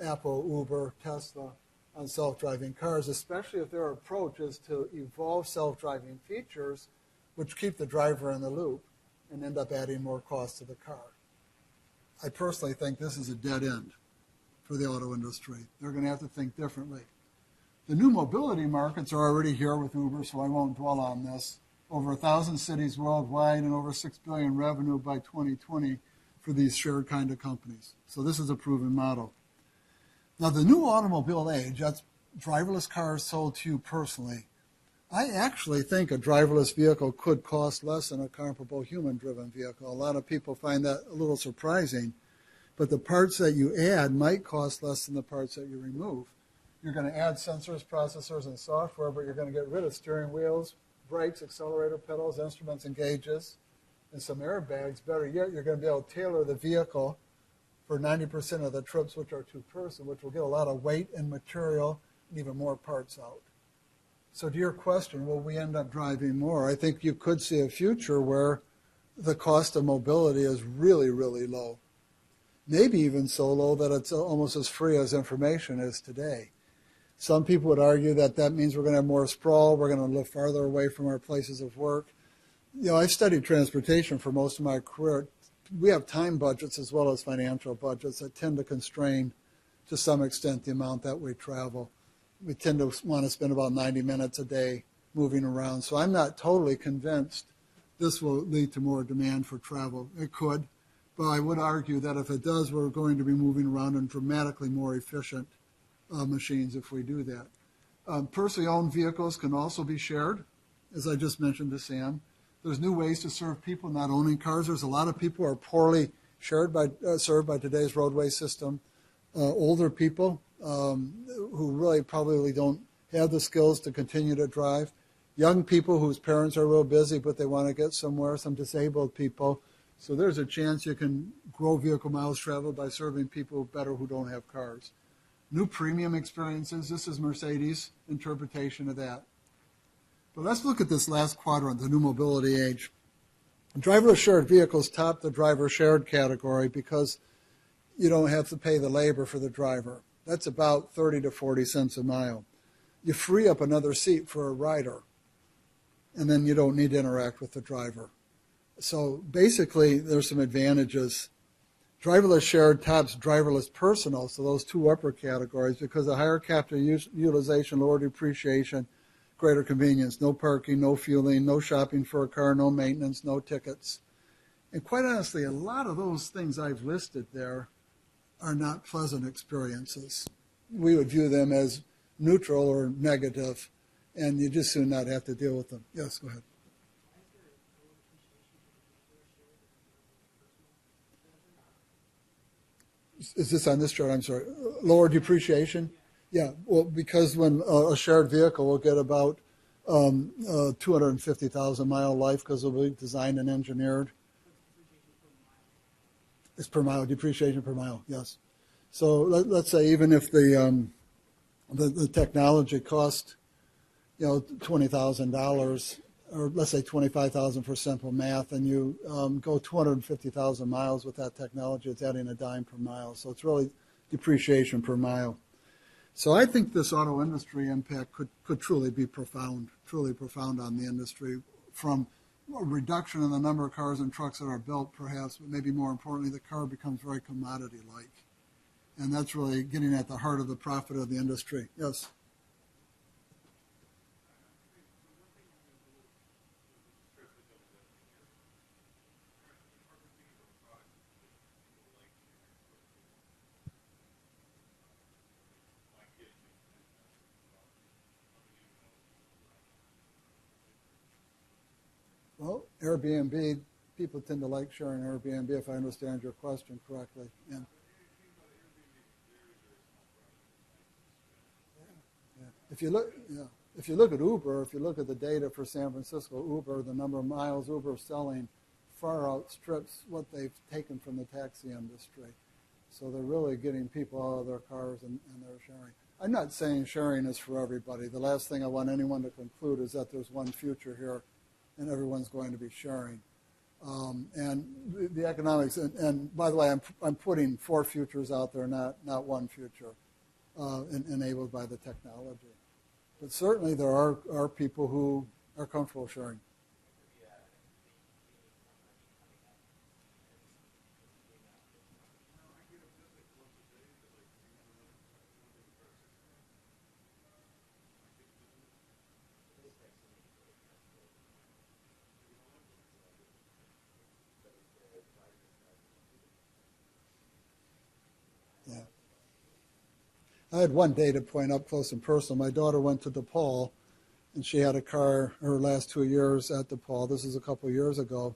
Apple, Uber, Tesla on self-driving cars, especially if their approach is to evolve self-driving features which keep the driver in the loop and end up adding more cost to the car. I personally think this is a dead end for the auto industry. They're going to have to think differently. The new mobility markets are already here with Uber, so I won't dwell on this. Over 1,000 cities worldwide and over $6 billion revenue by 2020 for these shared kind of companies. So this is a proven model. Now the new automobile age, that's driverless cars sold to you personally. I actually think a driverless vehicle could cost less than a comparable human-driven vehicle. A lot of people find that a little surprising, but the parts that you add might cost less than the parts that you remove. You're going to add sensors, processors, and software, but you're going to get rid of steering wheels, brakes, accelerator pedals, instruments and gauges, and some airbags. Better yet, you're going to be able to tailor the vehicle for 90% of the trips, which are two-person, which will get a lot of weight and material and even more parts out. So to your question, will we end up driving more? I think you could see a future where the cost of mobility is really, really low. Maybe even so low that it's almost as free as information is today. Some people would argue that that means we're going to have more sprawl, we're going to live farther away from our places of work. You know, I've studied transportation for most of my career. We have time budgets as well as financial budgets that tend to constrain to some extent the amount that we travel. We tend to want to spend about 90 minutes a day moving around. So I'm not totally convinced this will lead to more demand for travel. It could, but I would argue that if it does, we're going to be moving around in dramatically more efficient machines if we do that. Personally owned vehicles can also be shared, as I just mentioned to Sam. There's new ways to serve people not owning cars. There's a lot of people who are poorly served by today's roadway system. Older people who really probably don't have the skills to continue to drive. Young people whose parents are real busy, but they want to get somewhere, some disabled people. So there's a chance you can grow vehicle miles traveled by serving people better who don't have cars. New premium experiences. This is Mercedes' interpretation of that. But let's look at this last quadrant, the new mobility age. Driver-assured vehicles top the driver-shared category because you don't have to pay the labor for the driver. That's about 30 to 40 cents a mile. You free up another seat for a rider, and then you don't need to interact with the driver. So basically, there's some advantages. Driverless shared tops driverless personal, so those two upper categories, because of higher capital utilization, lower depreciation, greater convenience, no parking, no fueling, no shopping for a car, no maintenance, no tickets. And quite honestly, a lot of those things I've listed there are not pleasant experiences. We would view them as neutral or negative, and you just soon not have to deal with them. Yes, go ahead. Is this on this chart? I'm sorry. Lower depreciation? Yeah, well, because when a shared vehicle will get about 250,000 mile life because it'll be designed and engineered. It's per mile, depreciation per mile, yes. So let's say even if the technology cost, $20,000, or let's say $25,000 for simple math, and you go 250,000 miles with that technology, it's adding a dime per mile. So it's really depreciation per mile. So I think this auto industry impact could truly be profound on the industry, from a reduction in the number of cars and trucks that are built, perhaps, but maybe more importantly, the car becomes very commodity-like. And that's really getting at the heart of the profit of the industry. Yes? Well, Airbnb, people tend to like sharing Airbnb, if I understand your question correctly. Yeah. Yeah. If you look at Uber, if you look at the data for San Francisco, Uber, the number of miles Uber is selling far outstrips what they've taken from the taxi industry. So they're really getting people out of their cars and they're sharing. I'm not saying sharing is for everybody. The last thing I want anyone to conclude is that there's one future here and everyone's going to be sharing. And the economics, and by the way, I'm putting 4 futures out there, not one future, enabled by the technology. But certainly there are people who are comfortable sharing. I had one data point up close and personal. My daughter went to DePaul, and she had a car her last 2 years at DePaul. This is a couple of years ago.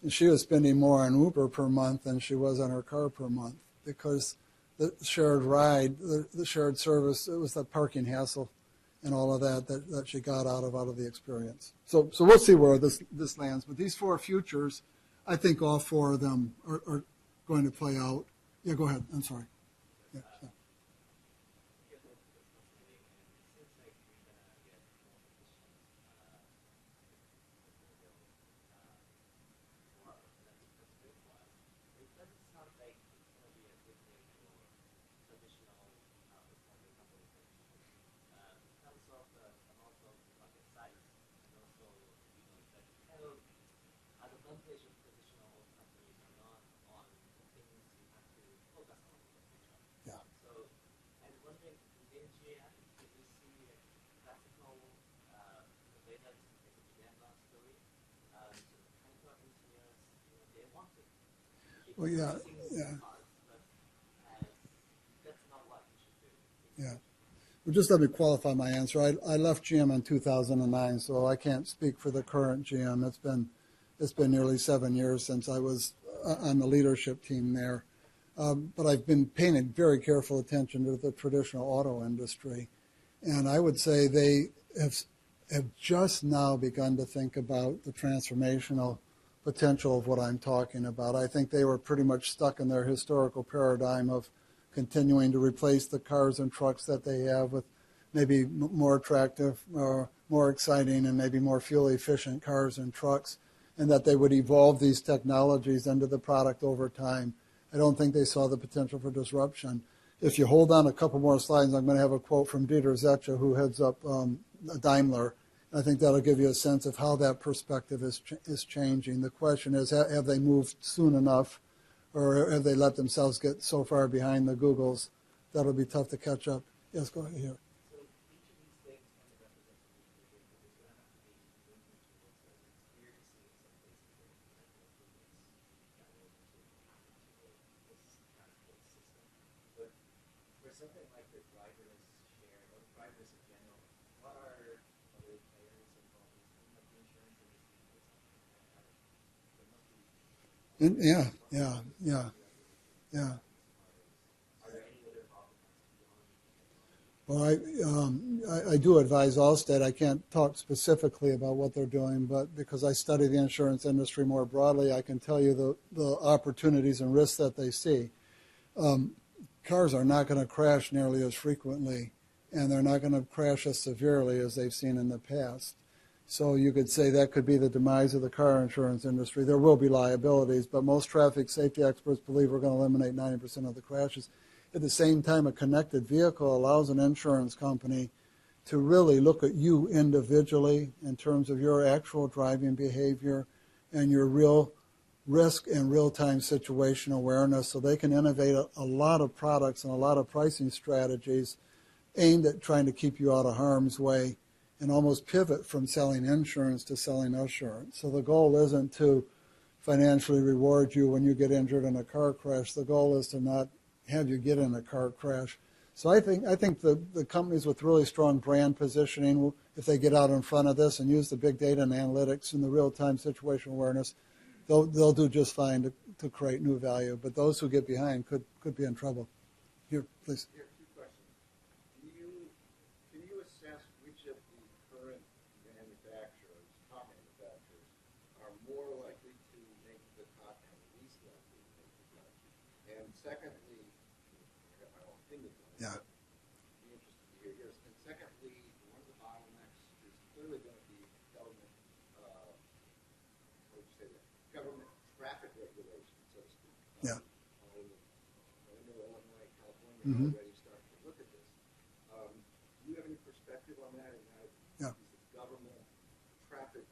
And she was spending more on Uber per month than she was on her car per month because the shared ride, the shared service, it was the parking hassle and all of that she got out of the experience. So we'll see where this lands. But these 4 futures, I think all 4 of them are going to play out. Yeah, go ahead. I'm sorry. Yeah. Well, yeah. Well, just let me qualify my answer. I left GM in 2009, so I can't speak for the current GM. It's been nearly 7 years since I was on the leadership team there. But I've been paying very careful attention to the traditional auto industry. And I would say they have just now begun to think about the transformational potential of what I'm talking about. I think they were pretty much stuck in their historical paradigm of continuing to replace the cars and trucks that they have with maybe more attractive, more exciting, and maybe more fuel-efficient cars and trucks, and that they would evolve these technologies into the product over time. I don't think they saw the potential for disruption. If you hold on a couple more slides, I'm going to have a quote from Dieter Zetsche, who heads up Daimler. I think that'll give you a sense of how that perspective is changing. The question is, have they moved soon enough, or have they let themselves get so far behind the Googles that'll be tough to catch up? Yes, go ahead here. So each of these things kind of represents a niche market, but there's going to have to be movement towards it. It's clear to see in some places where incremental improvements that will sort of contribute to this transport system. But for something like the driverless sharing or driverless in general, what are other players involved in something like the insurance industry or something like that? There must be. Yeah. Are there any other bottlenecks beyond? Well, I do advise Allstate. I can't talk specifically about what they're doing, but because I study the insurance industry more broadly, I can tell you the opportunities and risks that they see. Cars are not going to crash nearly as frequently, and they're not going to crash as severely as they've seen in the past. So you could say that could be the demise of the car insurance industry. There will be liabilities, but most traffic safety experts believe we're going to eliminate 90% of the crashes. At the same time, a connected vehicle allows an insurance company to really look at you individually in terms of your actual driving behavior and your real risk and real-time situation awareness, so they can innovate a lot of products and a lot of pricing strategies aimed at trying to keep you out of harm's way and almost pivot from selling insurance to selling assurance. So the goal isn't to financially reward you when you get injured in a car crash. The goal is to not have you get in a car crash. So I think the companies with really strong brand positioning, if they get out in front of this and use the big data and analytics and the real-time situational awareness, they'll do just fine to create new value. But those who get behind could be in trouble. Here, please. Here, two questions. Can you assess which of the current manufacturers, car manufacturers, are more likely to make the cut and least likely to make the cut? And secondly, I got my own opinion on it. Yeah. I'd be interested to hear yours. And secondly, one of the bottlenecks is clearly going to be government, what would you say, that government traffic regulation, so to speak. Yeah. I know Illinois, California Mhm. already starting to look at this. Do you have any perspective on that? And how Yeah. is the government, traffic,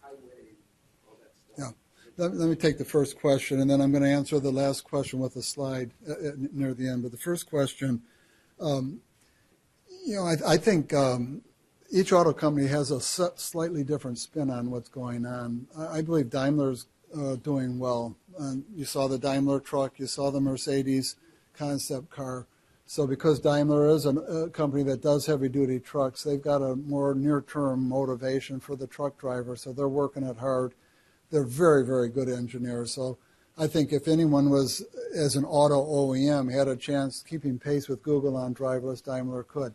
highway, all that stuff? Yeah. Let me take the first question, and then I'm going to answer the last question with a slide near the end. But the first question, I think each auto company has a slightly different spin on what's going on. I believe Daimler's doing well. You saw the Daimler truck, you saw the Mercedes concept car. So because Daimler is a company that does heavy-duty trucks, they've got a more near-term motivation for the truck driver, so they're working it hard. They're very, very good engineers. So I think if anyone was, as an auto OEM, had a chance keeping pace with Google on driverless, Daimler could.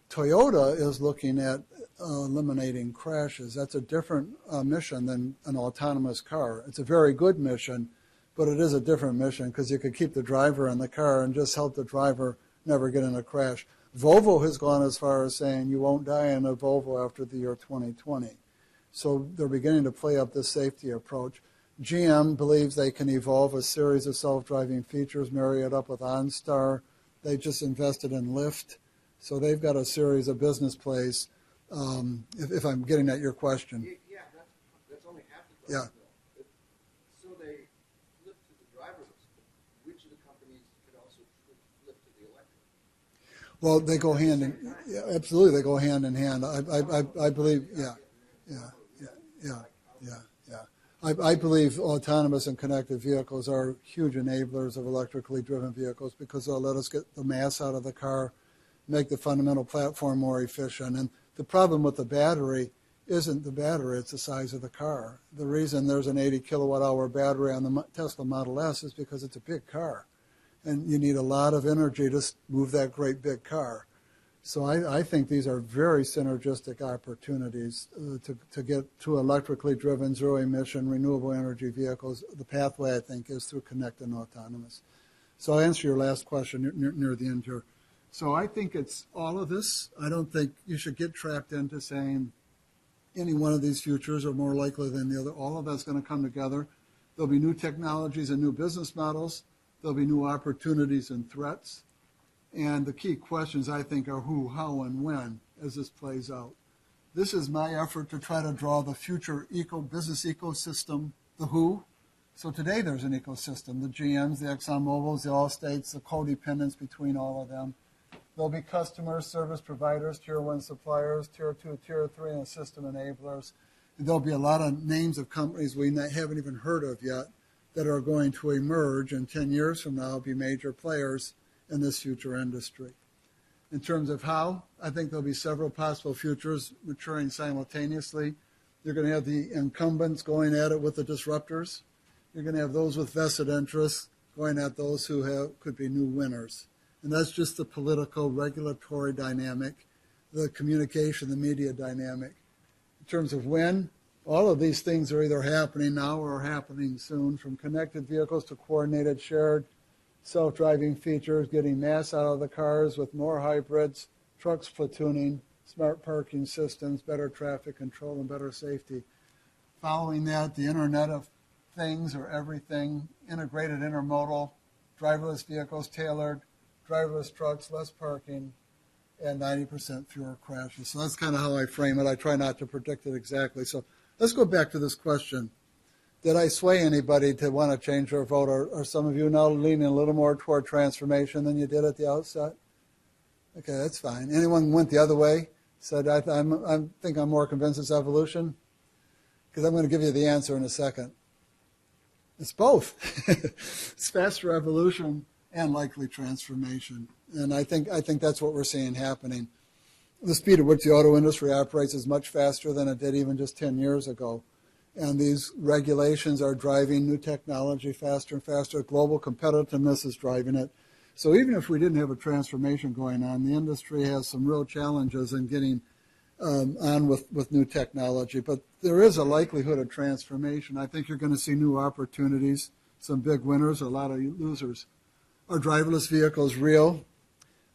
Toyota is looking at eliminating crashes. That's a different mission than an autonomous car. It's a very good mission, but it is a different mission because you could keep the driver in the car and just help the driver never get in a crash. Volvo has gone as far as saying you won't die in a Volvo after the year 2020. So they're beginning to play up this safety approach. GM believes they can evolve a series of self-driving features, marry it up with OnStar. They just invested in Lyft. So they've got a series of business plays, if I'm getting at your question. Yeah, that's only half the Yeah. question. Yeah. So they flip to the driverless. Which of the companies could also flip to the electric? Well, they go hand in, yeah, absolutely, they go hand in hand. I believe, yeah. I believe autonomous and connected vehicles are huge enablers of electrically driven vehicles because they'll let us get the mass out of the car, make the fundamental platform more efficient. And the problem with the battery isn't the battery, it's the size of the car. The reason there's an 80 kilowatt hour battery on the Tesla Model S is because it's a big car. And you need a lot of energy to move that great big car. So I think these are very synergistic opportunities to get to electrically driven, zero-emission, renewable energy vehicles. The pathway, I think, is through connected and autonomous. So I'll answer your last question near the end here. So I think it's all of this. I don't think you should get trapped into saying any one of these futures are more likely than the other. All of that's going to come together. There'll be new technologies and new business models. There'll be new opportunities and threats. And the key questions, I think, are who, how, and when as this plays out. This is my effort to try to draw the future business ecosystem, the who. So today there's an ecosystem, the GMs, the ExxonMobils, the Allstates, the codependence between all of them. There'll be customers, service providers, Tier 1 suppliers, Tier 2, Tier 3, and system enablers. And there'll be a lot of names of companies we haven't even heard of yet that are going to emerge and 10 years from now be major players in this future industry. In terms of how, I think there'll be several possible futures maturing simultaneously. You're going to have the incumbents going at it with the disruptors. You're going to have those with vested interests going at those who could be new winners. And that's just the political, regulatory dynamic, the communication, the media dynamic. In terms of when, all of these things are either happening now or are happening soon, from connected vehicles to coordinated, shared, self-driving features, getting mass out of the cars with more hybrids, trucks platooning, smart parking systems, better traffic control, and better safety. Following that, the Internet of Things or everything, integrated intermodal, driverless vehicles tailored, driverless trucks, less parking, and 90% fewer crashes. So that's kind of how I frame it. I try not to predict it exactly. So let's go back to this question. Did I sway anybody to want to change their vote? Are some of you now leaning a little more toward transformation than you did at the outset? Okay, that's fine. Anyone went the other way? Said, I think I'm more convinced it's evolution? Because I'm going to give you the answer in a second. It's both. It's faster evolution and likely transformation. And I think that's what we're seeing happening. The speed at which the auto industry operates is much faster than it did even just 10 years ago. And these regulations are driving new technology faster and faster. Global competitiveness is driving it. So even if we didn't have a transformation going on, the industry has some real challenges in getting on with new technology. But there is a likelihood of transformation. I think you're going to see new opportunities, some big winners, a lot of losers. Are driverless vehicles real?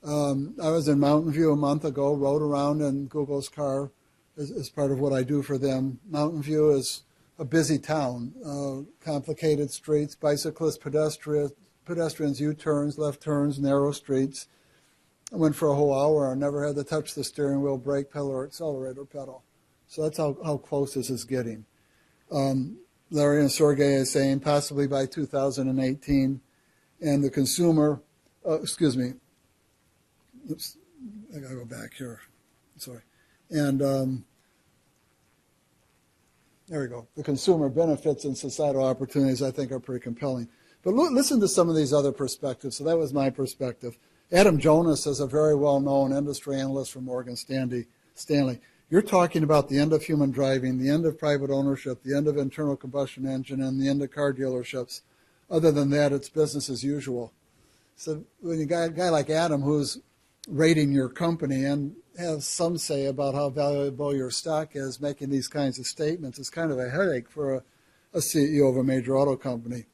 I was in Mountain View a month ago, rode around in Google's car as part of what I do for them. Mountain View is a busy town, complicated streets, bicyclists, pedestrians, U-turns, left turns, narrow streets. I went for a whole hour and never had to touch the steering wheel, brake pedal, or accelerator pedal. So that's how close this is getting. Larry and Sergey is saying possibly by 2018. And the consumer, excuse me, oops, I got to go back here. Sorry. And there we go. The consumer benefits and societal opportunities, I think, are pretty compelling. But listen to some of these other perspectives. So that was my perspective. Adam Jonas is a very well-known industry analyst from Morgan Stanley. You're talking about the end of human driving, the end of private ownership, the end of internal combustion engine, and the end of car dealerships. Other than that, it's business as usual. So when you got a guy like Adam who's rating your company and has some say about how valuable your stock is, making these kinds of statements, it's kind of a headache for a CEO of a major auto company.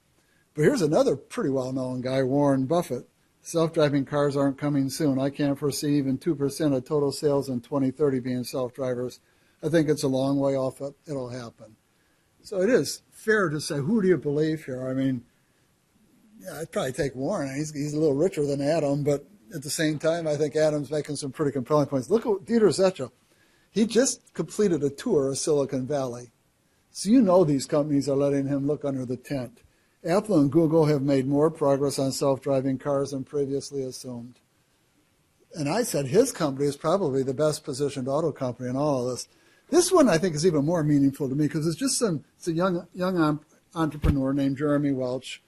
But here's another pretty well-known guy, Warren Buffett. Self-driving cars aren't coming soon. I can't foresee even 2% of total sales in 2030 being self-drivers. I think it's a long way off it. It'll happen. So it is fair to say, who do you believe here? I mean, yeah, I'd probably take Warren. He's a little richer than Adam, but at the same time, I think Adam's making some pretty compelling points. Look at Dieter Zetsche. He just completed a tour of Silicon Valley. So you know these companies are letting him look under the tent. Apple and Google have made more progress on self-driving cars than previously assumed. And I said his company is probably the best positioned auto company in all of this. This one I think is even more meaningful to me because it's a young entrepreneur named Jeremy Welch.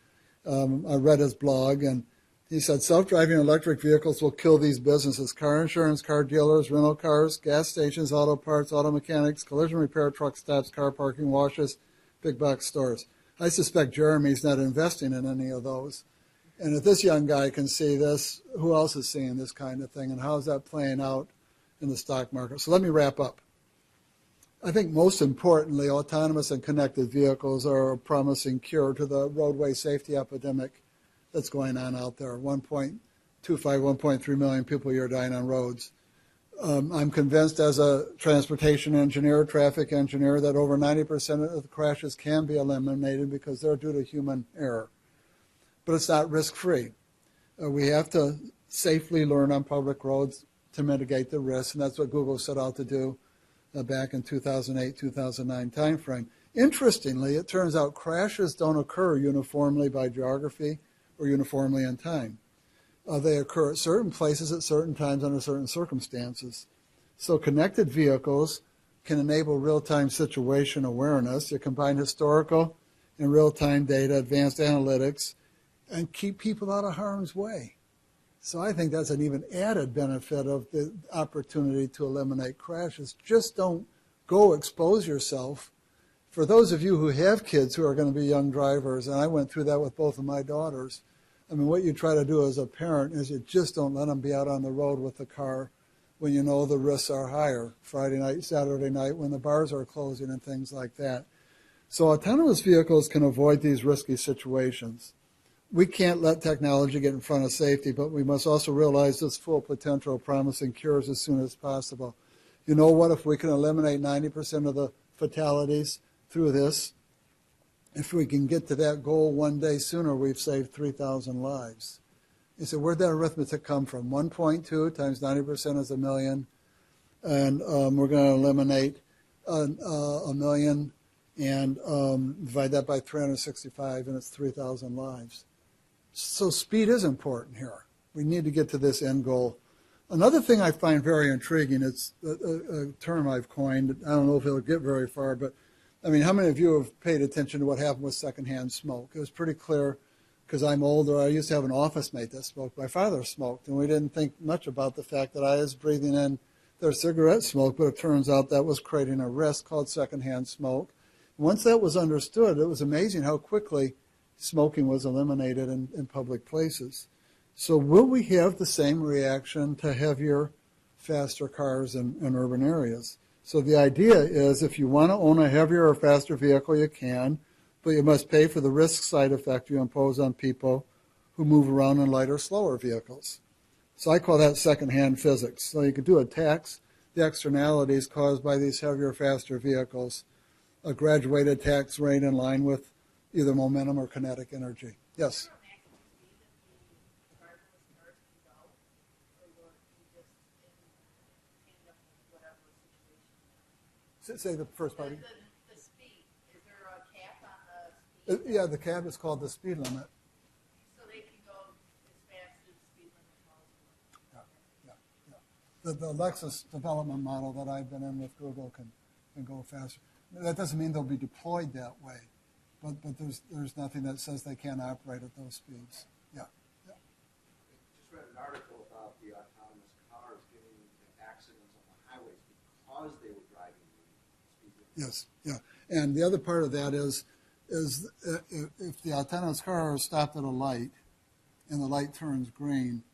I read his blog, and he said self-driving electric vehicles will kill these businesses: car insurance, car dealers, rental cars, gas stations, auto parts, auto mechanics, collision repair, truck stops, car parking, washes, big box stores. I suspect Jeremy's not investing in any of those. And if this young guy can see this, who else is seeing this kind of thing, and how is that playing out in the stock market? So let me wrap up. I think most importantly, autonomous and connected vehicles are a promising cure to the roadway safety epidemic that's going on out there. 1.25, 1.3 million people a year dying on roads. I'm convinced as a transportation engineer, traffic engineer, that over 90% of the crashes can be eliminated because they're due to human error. But it's not risk-free. We have to safely learn on public roads to mitigate the risk, and that's what Google set out to do back in 2008, 2009 timeframe. Interestingly, it turns out crashes don't occur uniformly by geography or uniformly in time. They occur at certain places at certain times under certain circumstances. So connected vehicles can enable real-time situation awareness. You combine historical and real-time data, advanced analytics, and keep people out of harm's way. So I think that's an even added benefit of the opportunity to eliminate crashes. Just don't go expose yourself. For those of you who have kids who are going to be young drivers, and I went through that with both of my daughters, I mean, what you try to do as a parent is you just don't let them be out on the road with the car when you know the risks are higher, Friday night, Saturday night, when the bars are closing and things like that. So autonomous vehicles can avoid these risky situations. We can't let technology get in front of safety, but we must also realize its full potential of promising cures as soon as possible. You know what? If we can eliminate 90% of the fatalities through this, if we can get to that goal one day sooner, we've saved 3,000 lives. You say, where'd that arithmetic come from? 1.2 times 90% is a million, and we're going to eliminate a million and divide that by 365, and it's 3,000 lives. So speed is important here. We need to get to this end goal. Another thing I find very intriguing, it's a term I've coined. I don't know if it'll get very far, but I mean, how many of you have paid attention to what happened with secondhand smoke? It was pretty clear, because I'm older. I used to have an office mate that smoked. My father smoked, and we didn't think much about the fact that I was breathing in their cigarette smoke, but it turns out that was creating a risk called secondhand smoke. Once that was understood, it was amazing how quickly smoking was eliminated in public places. So will we have the same reaction to heavier, faster cars in urban areas? So the idea is if you want to own a heavier or faster vehicle, you can, but you must pay for the risk side effect you impose on people who move around in lighter, slower vehicles. So I call that secondhand physics. So you could do a tax the externalities caused by these heavier, faster vehicles, a graduated tax rate in line with either momentum or kinetic energy. Yes? Say the first part. The speed. Is there a cap on the speed? Yeah, the cap is called the speed limit. So they can go as fast as the speed limit allows. Yeah. The Lexus development model that I've been in with Google can go faster. That doesn't mean they'll be deployed that way, but there's nothing that says they can't operate at those speeds. Yeah. I just read an article about the autonomous cars getting into accidents on the highways because they were driving the speed limit. Yes, yeah. And the other part of that is if the autonomous car is stopped at a light and the light turns green,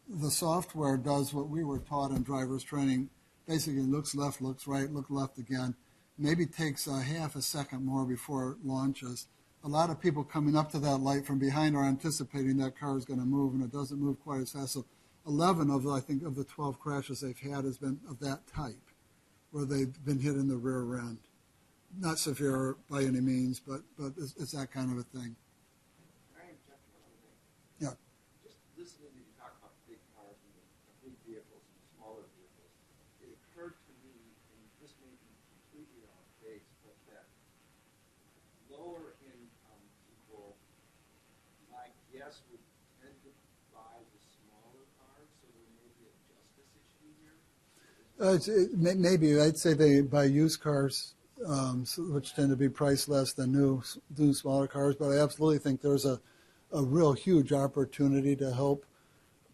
the software does what we were taught in driver's training. Basically looks left, looks right, look left again. Maybe takes a half a second more before it launches. A lot of people coming up to that light from behind are anticipating that car is going to move, and it doesn't move quite as fast. So 11 of the 12 crashes they've had has been of that type, where they've been hit in the rear end. Not severe by any means, but it's that kind of a thing. Can I interject one other thing? Yeah. Just listening to you talk about big cars and the big vehicles and the smaller vehicles, it occurred to me, and this may be completely off base, but that lower income people, my guess, would tend to buy the smaller cars, so there may be a justice issue here. Maybe I'd say they buy used cars, which tend to be priced less than new smaller cars. But I absolutely think there's a real huge opportunity to help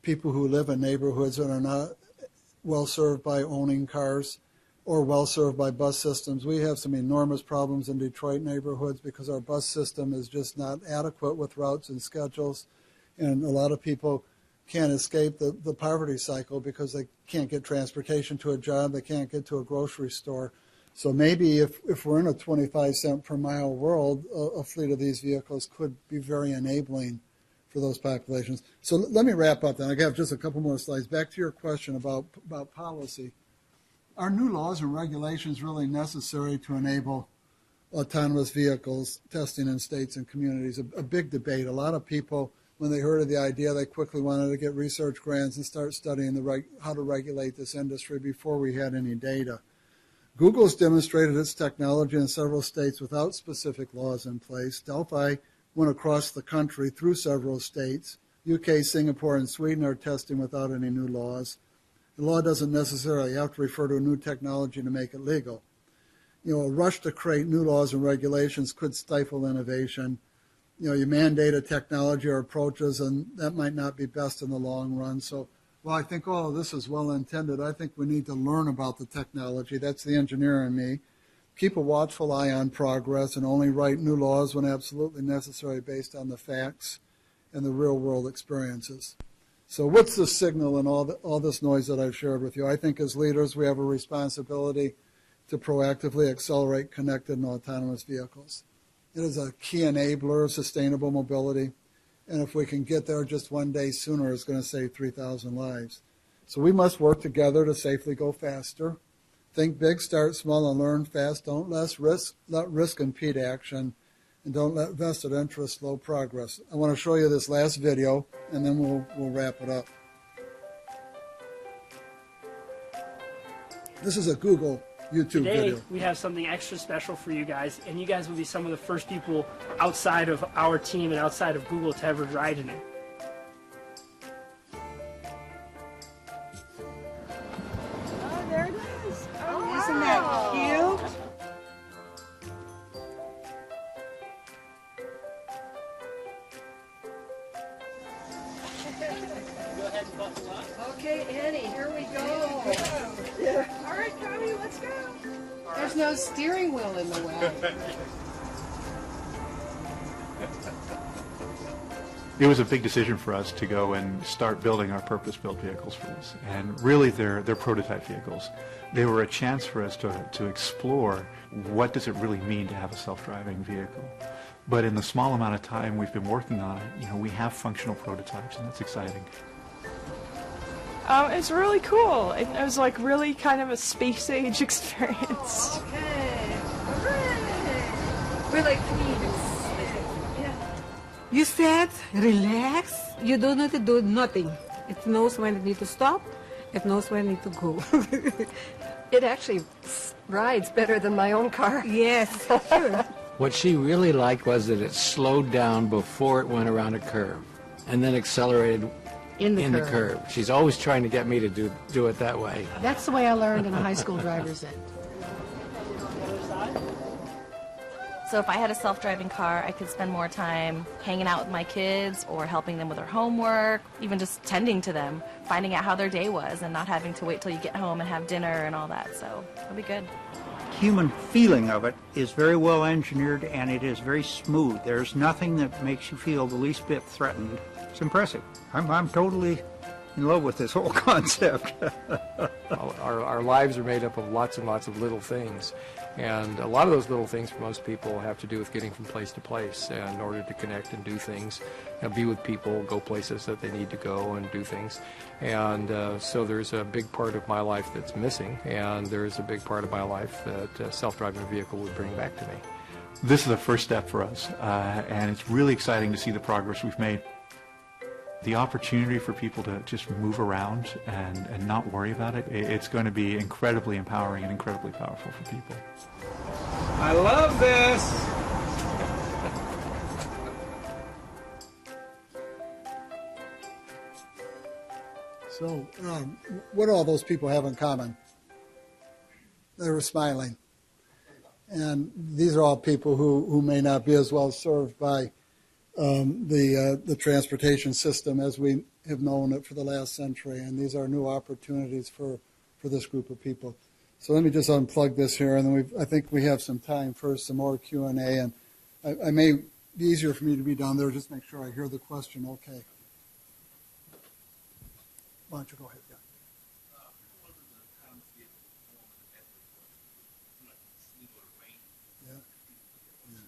people who live in neighborhoods that are not well served by owning cars or well served by bus systems. We have some enormous problems in Detroit neighborhoods because our bus system is just not adequate with routes and schedules. And a lot of people can't escape the poverty cycle because they can't get transportation to a job, they can't get to a grocery store. So maybe if we're in a 25 cent per mile world, a fleet of these vehicles could be very enabling for those populations. So let me wrap up then. I have just a couple more slides. Back to your question about policy. Are new laws and regulations really necessary to enable autonomous vehicles testing in states and communities? A big debate. A lot of people, when they heard of the idea, they quickly wanted to get research grants and start studying how to regulate this industry before we had any data. Google's demonstrated its technology in several states without specific laws in place. Delphi went across the country through several states. UK, Singapore, and Sweden are testing without any new laws. The law doesn't necessarily have to refer to a new technology to make it legal. A rush to create new laws and regulations could stifle innovation. You mandate a technology or approaches, and that might not be best in the long run. So while I think all of this is well intended, I think we need to learn about the technology. That's the engineer in me. Keep a watchful eye on progress and only write new laws when absolutely necessary based on the facts and the real world experiences. So what's the signal in all this noise that I've shared with you? I think as leaders we have a responsibility to proactively accelerate connected and autonomous vehicles. It is a key enabler of sustainable mobility. And if we can get there just one day sooner, it's going to save 3,000 lives. So we must work together to safely go faster. Think big, start small, and learn fast. Don't let risk impede action, and don't let vested interest slow progress. I want to show you this last video, and then we'll wrap it up. This is a Google YouTube Today, video. we have something extra special for you guys, and you guys will be some of the first people outside of our team and outside of Google to ever ride in it. Oh, there it is. Oh, isn't that cute? Okay, Annie, here we go. All right, Connie, let's go. There's no steering wheel in the way. It was a big decision for us to go and start building our purpose-built vehicles for this. And really, they're prototype vehicles. They were a chance for us to explore what does it really mean to have a self-driving vehicle. But in the small amount of time we've been working on it, we have functional prototypes, and that's exciting. It's really cool. It was like really kind of a space age experience. Okay. Hooray. We're like queens. Yeah. You said relax. You don't need to do nothing. It knows when it needs to stop. It knows when it needs to go. It actually rides better than my own car. Yes, sure. What she really liked was that it slowed down before it went around a curve and then accelerated In the curve. She's always trying to get me to do it that way. That's the way I learned in a high school driver's ed. So if I had a self-driving car, I could spend more time hanging out with my kids or helping them with their homework, even just tending to them, finding out how their day was and not having to wait till you get home and have dinner and all that. So it'll be good. Human feeling of it is very well engineered, and it is very smooth. There's nothing that makes you feel the least bit threatened. It's impressive. I'm totally in love with this whole concept. Our lives are made up of lots and lots of little things, and a lot of those little things for most people have to do with getting from place to place. And in order to connect and do things, be with people, go places that they need to go and do things. And so there's a big part of my life that's missing, and there's a big part of my life that a self-driving vehicle would bring back to me. This is the first step for us, and it's really exciting to see the progress we've made. The opportunity for people to just move around and not worry about it, it's going to be incredibly empowering and incredibly powerful for people. I love this! So what do all those people have in common? They were smiling. And these are all people who may not be as well served by the transportation system as we have known it for the last century. And these are new opportunities for this group of people. So let me just unplug this here, and then I think we have some time for some more Q&A. And I may be easier for me to be down there, just make sure I hear the question okay. Why don't you go ahead? Yeah. Yeah. Yeah.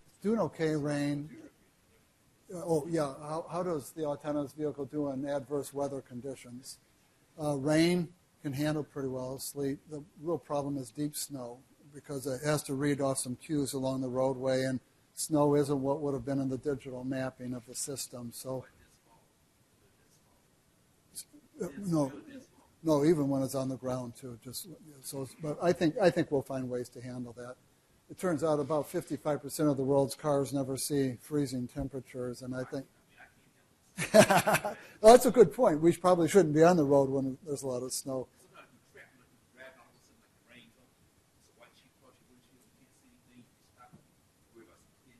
It's doing okay, rain. Oh, yeah. How does the autonomous vehicle do in adverse weather conditions? Rain can handle pretty well, sleet. The real problem is deep snow because it has to read off some cues along the roadway, and snow isn't what would have been in the digital mapping of the system. So, no, even when it's on the ground too. But I think we'll find ways to handle that. It turns out about 55% of the world's cars never see freezing temperatures, and I think well, that's a good point. We probably shouldn't be on the road when there's a lot of snow.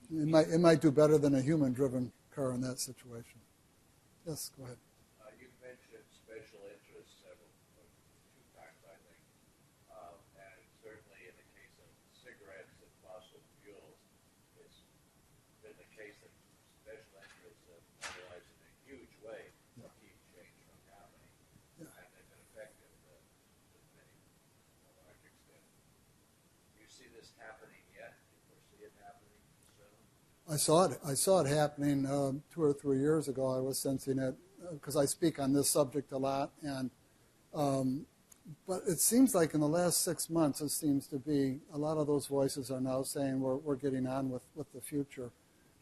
It might do better than a human-driven car in that situation. Yes, go ahead. You mentioned special interests two times, I think, and certainly in the case of cigarettes and fossil fuels, it's been the case that special interests have mobilized in a huge way to keep change from happening, and they've been effective to a large extent. Do you see this happening yet? Do you foresee it happening soon? I saw it happening 2 or 3 years ago. I was sensing it because I speak on this subject a lot, and but it seems like in the last 6 months, it seems to be a lot of those voices are now saying we're getting on with the future.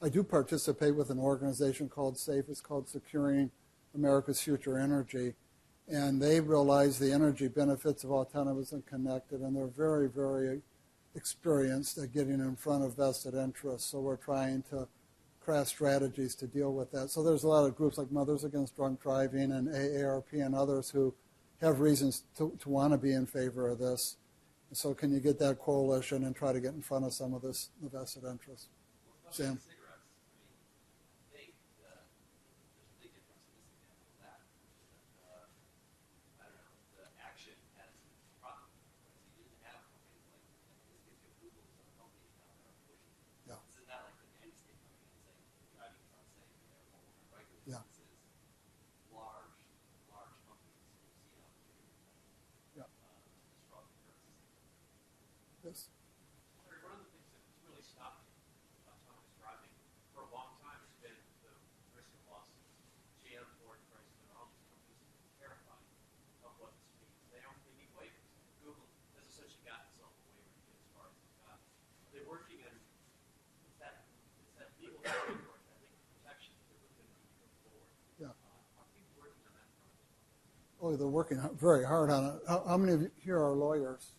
I do participate with an organization called SAFE. It's called Securing America's Future Energy, and they realize the energy benefits of autonomous and connected, and they're very, very experienced at getting in front of vested interests. So we're trying to craft strategies to deal with that. So there's a lot of groups like Mothers Against Drunk Driving and AARP and others who have reasons to want to be in favor of this. So can you get that coalition and try to get in front of some of the vested interests? Sam? Yes. One of the things that's really stopped autonomous driving for a long time has been the risk of losses. GM, Ford, Chrysler, all these companies are terrified of what this means. They need waivers. Google has essentially gotten itself a waiver to get as far as it's got. They're working on it's that legal framework, I think, protection that they're looking to move forward. Yeah. Are people working on that front? Oh, they're working very hard on it. How many of you here are lawyers?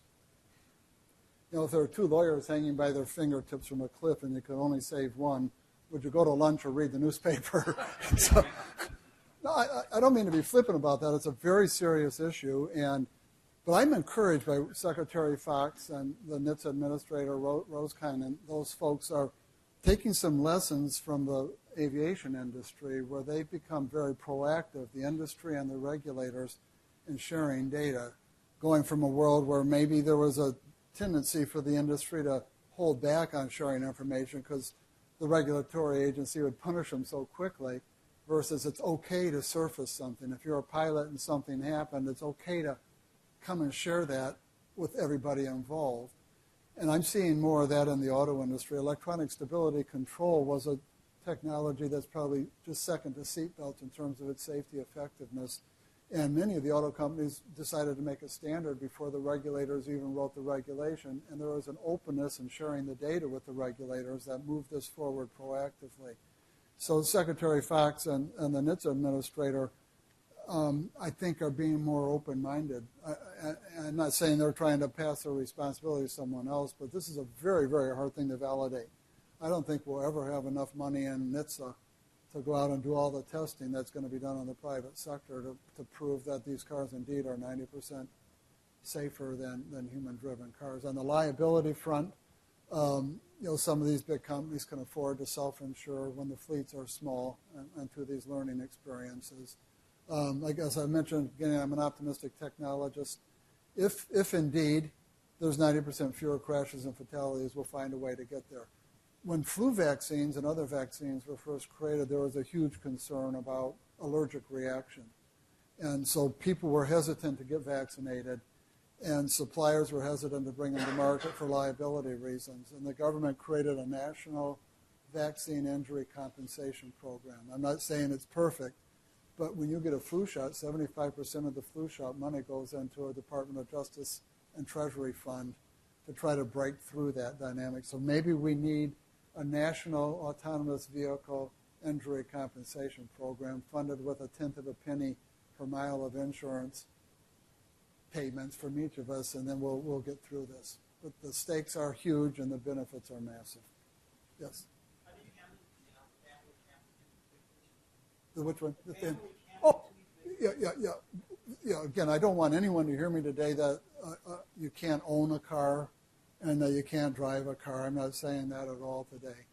You know, if there are 2 lawyers hanging by their fingertips from a cliff and you could only save one, would you go to lunch or read the newspaper? So, no, I don't mean to be flippant about that. It's a very serious issue, but I'm encouraged by Secretary Fox and the NHTSA administrator, Rosekind, and those folks are taking some lessons from the aviation industry where they've become very proactive, the industry and the regulators, in sharing data, going from a world where maybe there was a tendency for the industry to hold back on sharing information because the regulatory agency would punish them so quickly versus it's okay to surface something. If you're a pilot and something happened, it's okay to come and share that with everybody involved. And I'm seeing more of that in the auto industry. Electronic stability control was a technology that's probably just second to seatbelts in terms of its safety effectiveness. And many of the auto companies decided to make a standard before the regulators even wrote the regulation. And there was an openness in sharing the data with the regulators that moved this forward proactively. So Secretary Fox and the NHTSA administrator, I think, are being more open-minded. I'm not saying they're trying to pass their responsibility to someone else, but this is a very, very hard thing to validate. I don't think we'll ever have enough money in NHTSA to go out and do all the testing that's going to be done in the private sector to prove that these cars indeed are 90% safer than human-driven cars. On the liability front, some of these big companies can afford to self-insure when the fleets are small and through these learning experiences. Like as I mentioned at the beginning, I'm an optimistic technologist. If indeed there's 90% fewer crashes and fatalities, we'll find a way to get there. When flu vaccines and other vaccines were first created, there was a huge concern about allergic reaction. And so people were hesitant to get vaccinated, and suppliers were hesitant to bring them to market for liability reasons. And the government created a national vaccine injury compensation program. I'm not saying it's perfect, but when you get a flu shot, 75% of the flu shot money goes into a Department of Justice and Treasury fund to try to break through that dynamic. So maybe we need a national autonomous vehicle injury compensation program funded with a tenth of a penny per mile of insurance payments from each of us, and then we'll get through this. But the stakes are huge and the benefits are massive. Yes? The which one? The thin. Oh, yeah. Again, I don't want anyone to hear me today that you can't own a car and that you can't drive a car. I'm not saying that at all today.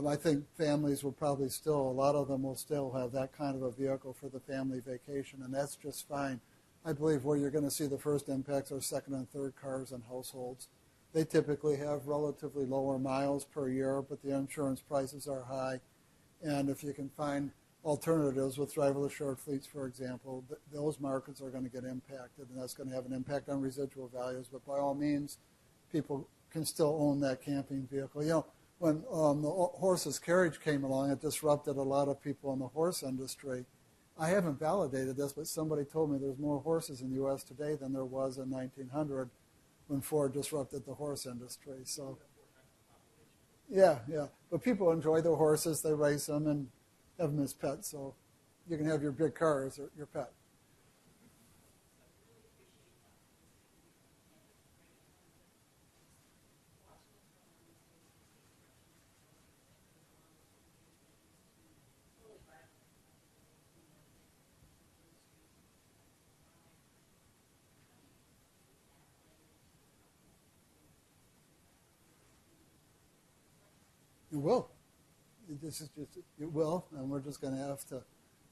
I think families will probably still, a lot of them will still have that kind of a vehicle for the family vacation, and that's just fine. I believe where you're going to see the first impacts are second and third cars and households. They typically have relatively lower miles per year, but the insurance prices are high. And if you can find alternatives with driverless short fleets, for example, those markets are going to get impacted, and that's going to have an impact on residual values. But by all means, people can still own that camping vehicle. You know, when the horse's carriage came along, it disrupted a lot of people in the horse industry. I haven't validated this, but somebody told me there's more horses in the U.S. today than there was in 1900 when Ford disrupted the horse industry. So, yeah. But people enjoy their horses. They race them and have them as pets. So you can have your big car as your pet. It will. It will, and we're just going to have to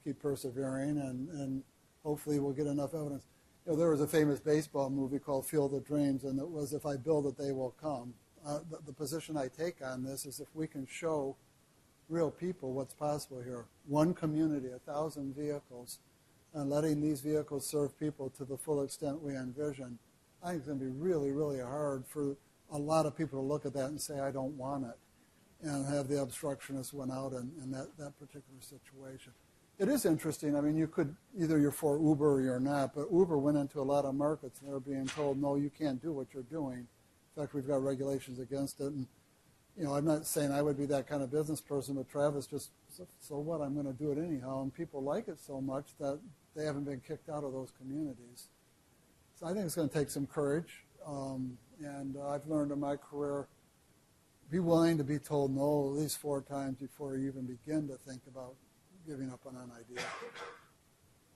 keep persevering, and hopefully we'll get enough evidence. You know, there was a famous baseball movie called Field of Dreams, and it was, if I build it, they will come. The position I take on this is if we can show real people what's possible here, one community, 1,000 vehicles, and letting these vehicles serve people to the full extent we envision, I think it's going to be really, really hard for a lot of people to look at that and say, I don't want it, and have the obstructionists win out in that particular situation. It is interesting. I mean, you could, either you're for Uber or you're not, but Uber went into a lot of markets and they're being told, no, you can't do what you're doing. In fact, we've got regulations against it. And, you know, I'm not saying I would be that kind of business person, but Travis just, so what, I'm going to do it anyhow. And people like it so much that they haven't been kicked out of those communities. So I think it's going to take some courage. And I've learned in my career, be willing to be told no at least 4 times before you even begin to think about giving up on an idea.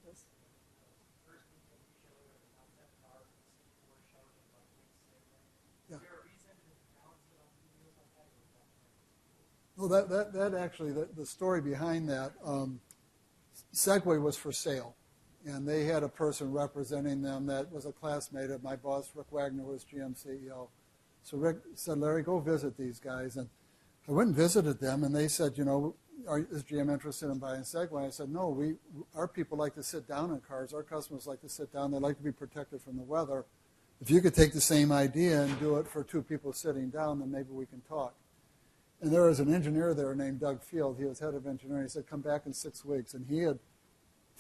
Yes? Yeah. Well, that actually, the story behind that, Segway was for sale, and they had a person representing them that was a classmate of my boss, Rick Wagner, who was GM CEO. So Rick said, Larry, go visit these guys. And I went and visited them, and they said, you know, is GM interested in buying Segway? I said, no, our people like to sit down in cars. Our customers like to sit down. They like to be protected from the weather. If you could take the same idea and do it for 2 people sitting down, then maybe we can talk. And there was an engineer there named Doug Field. He was head of engineering. He said, come back in 6 weeks. And he had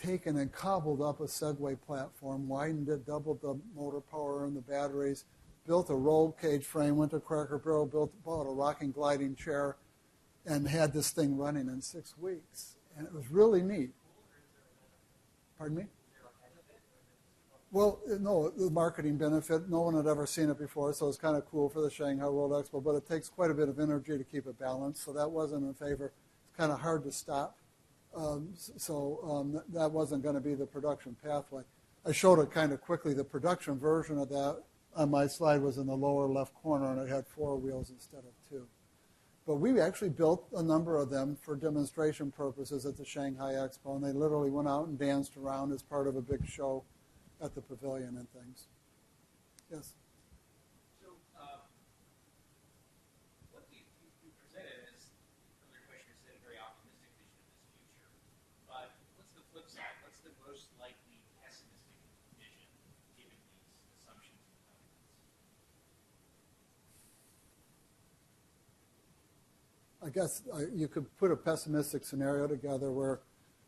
taken and cobbled up a Segway platform, widened it, doubled the motor power and the batteries, built a roll cage frame, went to Cracker Barrel, bought a rocking gliding chair, and had this thing running in 6 weeks. And it was really neat. Pardon me? Well, no, the marketing benefit, no one had ever seen it before, so it's kind of cool for the Shanghai World Expo, but it takes quite a bit of energy to keep it balanced, so that wasn't in favor. It's kind of hard to stop, that wasn't going to be the production pathway. I showed it kind of quickly. The production version of that on my slide was in the lower left corner, and it had 4 wheels instead of 2. But we actually built a number of them for demonstration purposes at the Shanghai Expo, and they literally went out and danced around as part of a big show at the pavilion and things. Yes? So, what do you presented as, earlier question said, a very optimistic vision of this future. But what's the flip side? What's the most likely I guess you could put a pessimistic scenario together where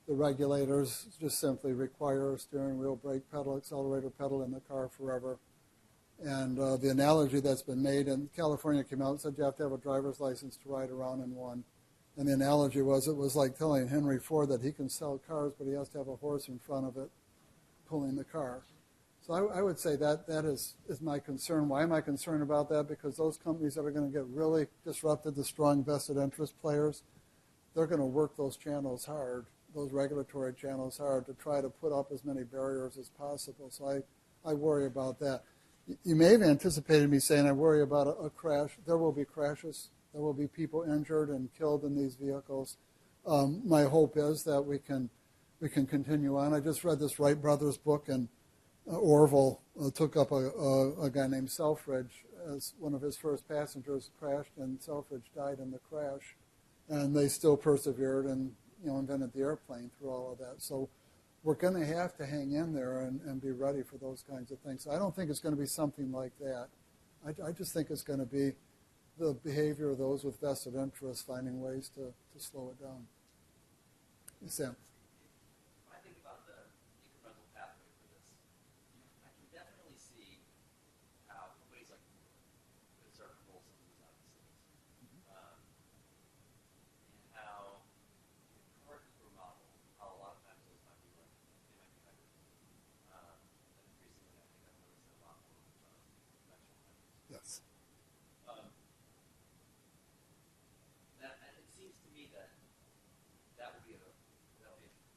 the regulators just simply require a steering wheel, brake pedal, accelerator pedal in the car forever. And the analogy that's been made, and California came out and said you have to have a driver's license to ride around in one. And the analogy was it was like telling Henry Ford that he can sell cars, but he has to have a horse in front of it pulling the car. So I would say that is my concern. Why am I concerned about that? Because those companies that are going to get really disrupted, the strong vested interest players, they're going to work those channels hard, those regulatory channels hard, to try to put up as many barriers as possible. So I worry about that. You may have anticipated me saying I worry about a crash. There will be crashes. There will be people injured and killed in these vehicles. My hope is that we can continue on. I just read this Wright brothers book, and Orville took up a guy named Selfridge as one of his first passengers, crashed, and Selfridge died in the crash. And they still persevered and invented the airplane through all of that. So we're going to have to hang in there and be ready for those kinds of things. So I don't think it's going to be something like that. I just think it's going to be the behavior of those with vested interests finding ways to slow it down. Sam. When I think about the incremental pathway for this, I can definitely see how companies like could start to roll some of these out in cities. And how the current per model, how a lot of times those might be like, they might be better. And increasingly, I think I've noticed a lot more conventional methods. Yes. And it seems to me that that would be a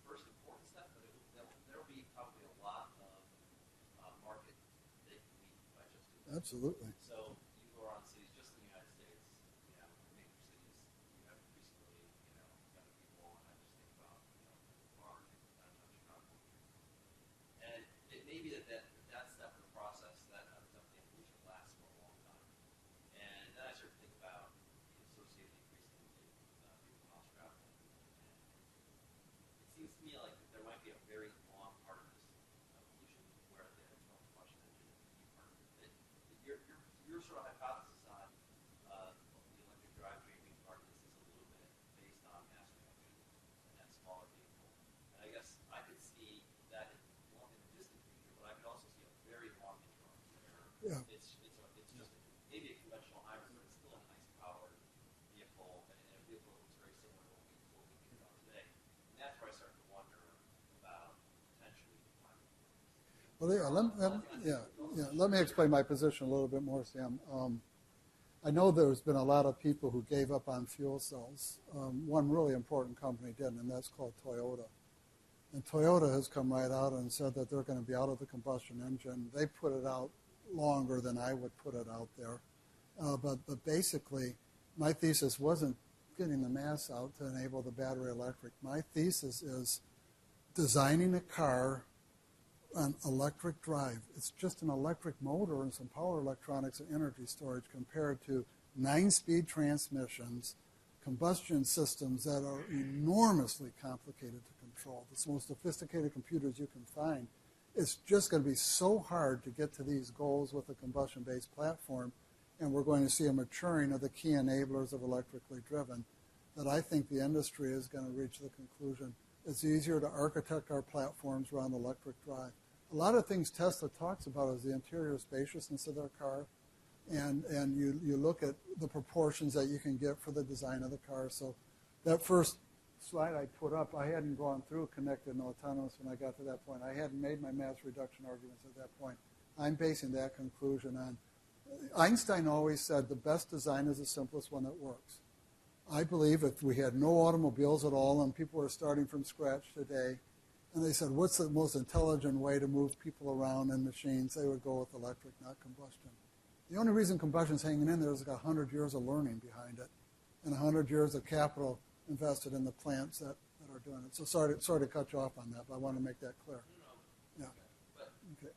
first important step, but there will be probably a lot of market that can meet by just doing that. Absolutely. So you go around cities just in the United States, major cities, you have increasingly, young people, and I just think about, Florida, downtown Chicago. And it may be that step in the process, that step in the evolution lasts for a long time. And then I start to think about the associated increasingly vehicle miles traveled. It seems to me like there might be a very long part of this evolution where the internal combustion engine is a key part of it. Your sort of hypothesis on the electric drivetrain being part of this is a little bit based on mass production and smaller vehicle. And I guess I could see that in the distant future, but I could also see a very long interim where it's just maybe a conventional hybrid, but it's still a nice powered vehicle, and a vehicle that looks very similar to what we think about today. And that's where I start to wonder about potentially climate. Well, let me explain my position a little bit more, Sam. I know there's been a lot of people who gave up on fuel cells. One really important company didn't, and that's called Toyota. And Toyota has come right out and said that they're going to be out of the combustion engine. They put it out longer than I would put it out there. But basically, my thesis wasn't getting the mass out to enable the battery electric. My thesis is designing a car on electric drive. It's just an electric motor and some power electronics and energy storage compared to 9-speed transmissions, combustion systems that are enormously complicated to control. The most sophisticated computers you can find. It's just going to be so hard to get to these goals with a combustion-based platform, and we're going to see a maturing of the key enablers of electrically driven, that I think the industry is going to reach the conclusion it's easier to architect our platforms around electric drive. A lot of things Tesla talks about is the interior spaciousness of their car, and you look at the proportions that you can get for the design of the car. So that first slide I put up, I hadn't gone through connected and autonomous when I got to that point. I hadn't made my mass reduction arguments at that point. I'm basing that conclusion on, Einstein always said the best design is the simplest one that works. I believe if we had no automobiles at all and people were starting from scratch today, and they said, what's the most intelligent way to move people around in machines, they would go with electric, not combustion. The only reason combustion's hanging in there is it's got 100 years of learning behind it and 100 years of capital invested in the plants that are doing it. So sorry to cut you off on that, but I want to make that clear. No. Yeah. But, okay.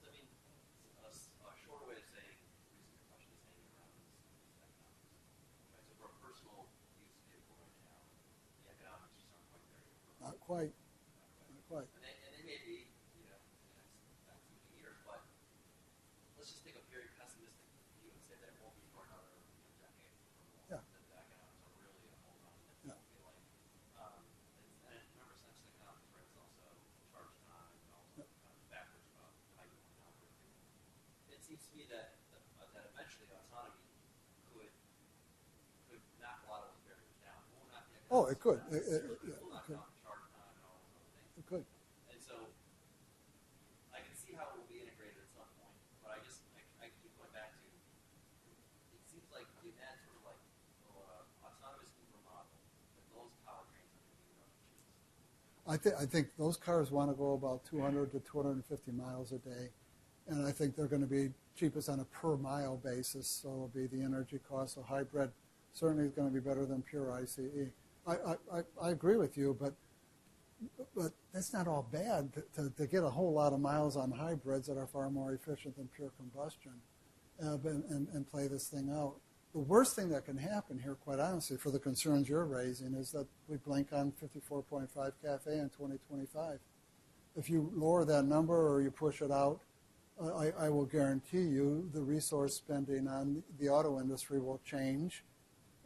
I mean, a shorter way of saying the reason combustion is hanging around is economics. Right? So for a personal use vehicle right now, the economics just aren't quite there yet. Not quite. Not quite. And they may be, in the next 15 years, but let's just take a very pessimistic view and say that it won't be for another decade. Yeah. That the economics are really seems to me that that eventually autonomy could knock a lot of those barriers down. It won't knock the Oh, it could. It will knock could. down charge time and all those other things. It could. And so I can see how it will be integrated at some point, but I keep going back to, it seems like in that sort of like autonomous Uber model, that those powertrains are going to be enough to choose. I think those cars want to go about 200 to 250 miles a day, and I think they're going to be cheapest on a per mile basis, so it'll be the energy cost. So hybrid certainly is going to be better than pure ICE. I agree with you, but that's not all bad to get a whole lot of miles on hybrids that are far more efficient than pure combustion and play this thing out. The worst thing that can happen here, quite honestly, for the concerns you're raising, is that we blink on 54.5 CAFE in 2025. If you lower that number or you push it out, I will guarantee you the resource spending on the auto industry will change,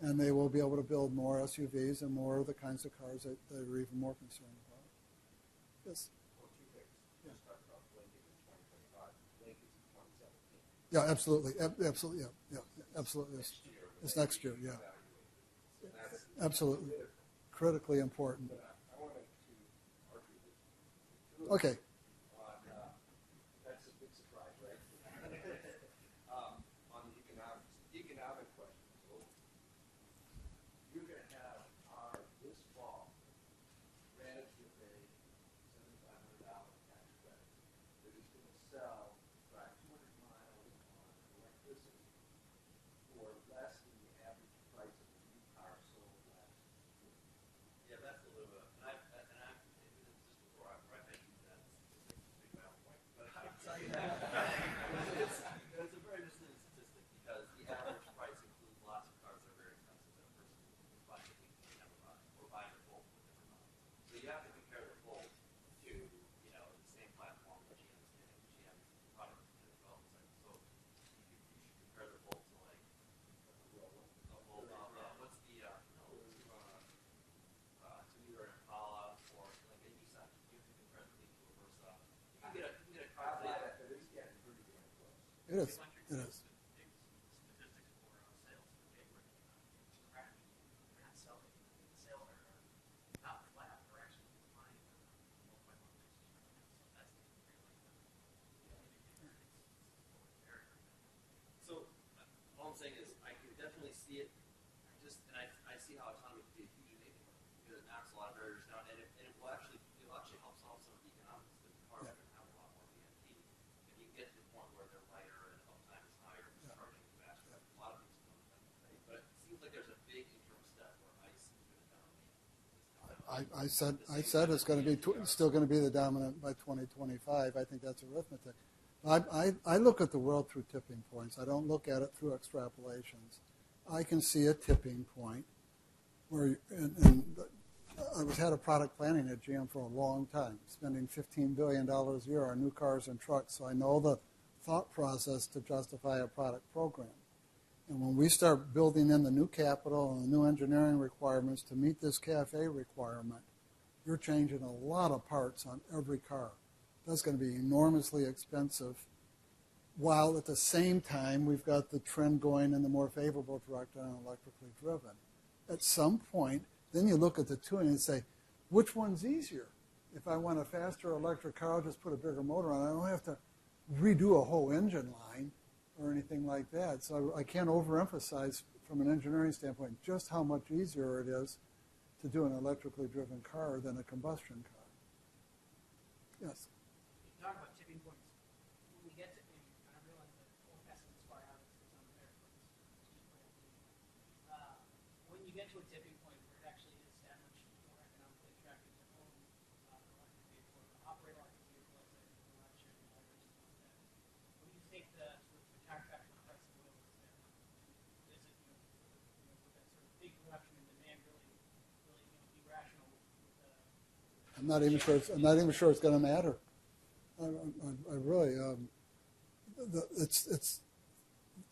and they will be able to build more SUVs and more of the kinds of cars that are even more concerned about. Yes? Well, two things. Yeah. Just talked about blinking in 2025. Blink is in 2017. Yeah, absolutely. Absolutely. Yeah, absolutely. It's next year, yeah. Absolutely. Critically important. I wanted to argue with you. Okay. That's a big surprise, right? On the economic question. So you're going to have this fall granted with a $7,500 tax credit that is going to sell, drive 200 miles on electricity for less than the average price of a new car sold last year. Yeah, that's a little bit, just before I mentioned that, it's a big battle point, but I can tell you that. It's a very misleading statistic because the average price includes lots of cars that are very expensive that a person is buying a week and never buy, or buying a Volt for a different model. So you have to compare the Volt to, the same platform that GM's product development cycle. So you should compare the Volt to like a Volt, what's the, to either an Impala or like a Nissan. You have to compare the fleet to a Versa. You can get a car that But it's getting pretty damn close. It is. It is. Statistics for sales for January crappy. They're not selling. The sales are not flat. They're actually declining on a multi-month basis right now. So that's So all I'm saying is I can definitely see it. I see how autonomy can be a huge enabler because it knocks a lot of barriers down, and it will actually help solve some of the economics. The cars are going to have a lot more VMT, and you get to the point where they're lighter and uptime is higher, and charging is faster. A lot of things come with that, right? But it seems like there's a big interim step where ICE is going to dominate. I said it's going to be still going to be the dominant by 2025. I think that's arithmetic. I look at the world through tipping points. I don't look at it through extrapolations. I can see a tipping point where, and I was head of product planning at GM for a long time, spending $15 billion a year on new cars and trucks. So I know the thought process to justify a product program. And when we start building in the new capital and the new engineering requirements to meet this CAFE requirement, you're changing a lot of parts on every car. That's going to be enormously expensive, while at the same time we've got the trend going in the more favorable direction on electrically driven. At some point, then you look at the tuning and say, which one's easier? If I want a faster electric car, I'll just put a bigger motor on it. I don't have to redo a whole engine line or anything like that. So I can't overemphasize from an engineering standpoint just how much easier it is to do an electrically driven car than a combustion car. Yes? You talk about tipping points. When we get to, and I realize that won't pass this far out, it's unfair, but when you get to a tipping point where it actually is that much more economically attractive to own an electric vehicle or to operate an electric vehicle as a ride sharing or something like that, what do you think the sort of counterfactual price of oil is there? Is it, with that sort of big reduction in demand really be rational with I'm not even sure it's going to matter. I really, it's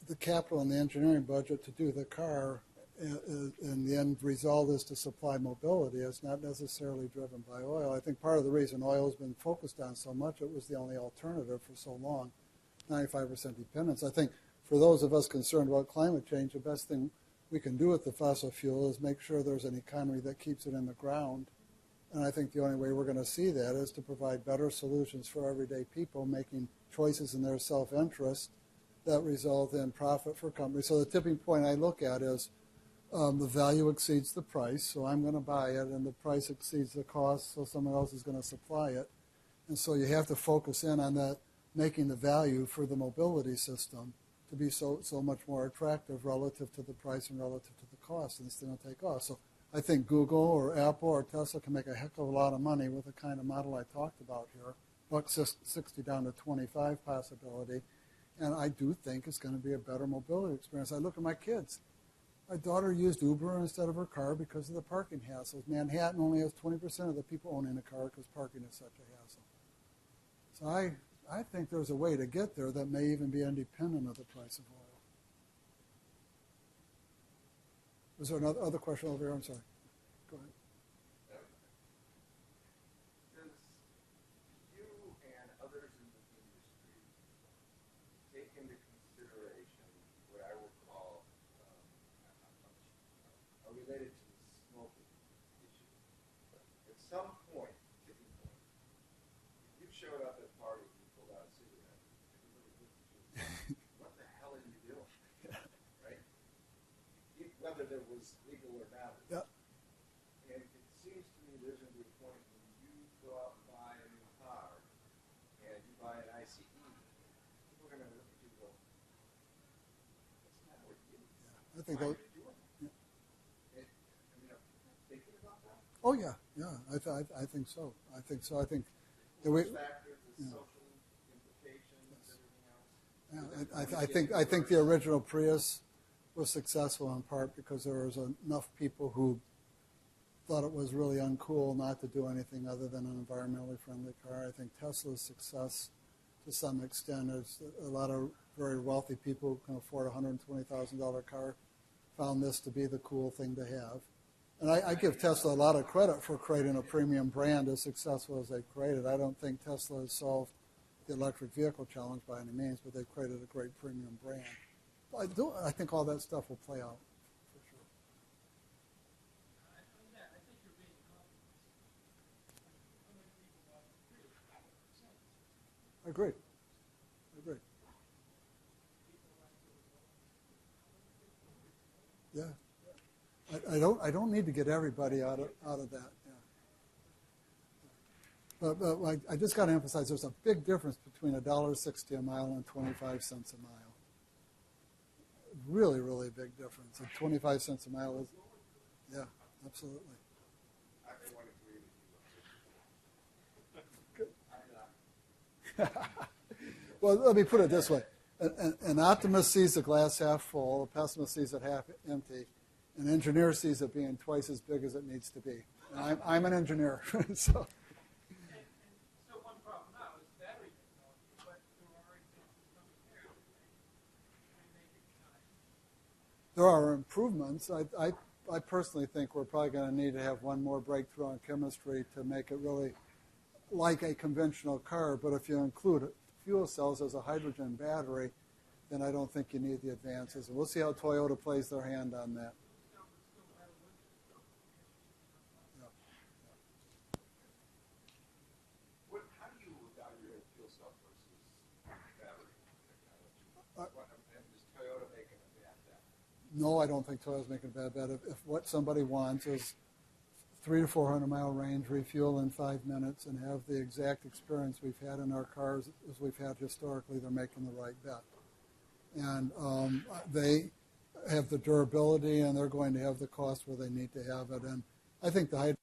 the capital and the engineering budget to do the car, and the end result is to supply mobility. It's not necessarily driven by oil. I think part of the reason oil has been focused on so much, it was the only alternative for so long. 95% dependence. I think for those of us concerned about climate change, the best thing we can do with the fossil fuel is make sure there's an economy that keeps it in the ground. And I think the only way we're going to see that is to provide better solutions for everyday people, making choices in their self-interest that result in profit for companies. So the tipping point I look at is the value exceeds the price, so I'm going to buy it, and the price exceeds the cost, so someone else is going to supply it. And so you have to focus in on that, making the value for the mobility system to be so much more attractive relative to the price and relative to the cost, and this thing will take off. So I think Google or Apple or Tesla can make a heck of a lot of money with the kind of model I talked about here, $1.60 down to 25 possibility, and I do think it's going to be a better mobility experience. I look at my kids. My daughter used Uber instead of her car because of the parking hassles. Manhattan only has 20% of the people owning a car because parking is such a hassle. So I think there's a way to get there that may even be independent of the price of oil. Was there another other question over here? I'm sorry. Go ahead. Does you and others in the industry take into consideration what I would call are related to the smoking issue? At some point, tipping point, if you showed up at a party and you pulled out a cigarette, everybody looked at you. What the hell are you doing? Right? Whether there was legal or not. Yeah. And it seems to me there's going to be a point when you go out and buy a new car and you buy an ICE, people are going to look at you and go, what's the matter with you? I think Why that. are you doing that? I mean, are people thinking about that? Oh yeah, yeah. I think so. I think so. I think the way. Factors, the Yeah. social implications, everything else. Yeah, I think the original Prius was successful in part because there was enough people who thought it was really uncool not to do anything other than an environmentally friendly car. I think Tesla's success to some extent is a lot of very wealthy people who can afford a $120,000 car found this to be the cool thing to have. And I give Tesla a lot of credit for creating a premium brand as successful as they've created. I don't think Tesla has solved the electric vehicle challenge by any means, but they've created a great premium brand. I think all that stuff will play out, for sure. I agree. Yeah. I don't need to get everybody out of that. Yeah. But I just got to emphasize there's a big difference between $1.60 a mile and 25 cents a mile. Really, really big difference. And 25 cents a mile is, yeah, absolutely. I want to agree with you. Well, let me put it this way. An optimist sees the glass half full, a pessimist sees it half empty, an engineer sees it being twice as big as it needs to be. And I'm an engineer, so. So one problem now is battery technology, but there are examples coming here and make it shine. There are improvements. I personally think we're probably going to need to have one more breakthrough in chemistry to make it really like a conventional car. But if you include fuel cells as a hydrogen battery, then I don't think you need the advances. And we'll see how Toyota plays their hand on that. How do you evaluate fuel cell versus battery technology? Is Toyota making a bad bet? No, I don't think Toyota's making a bad bet. If what somebody wants is 300 to 400 mile range, refuel in 5 minutes, and have the exact experience we've had in our cars as we've had historically, they're making the right bet. And they have the durability, and they're going to have the cost where they need to have it. And I think the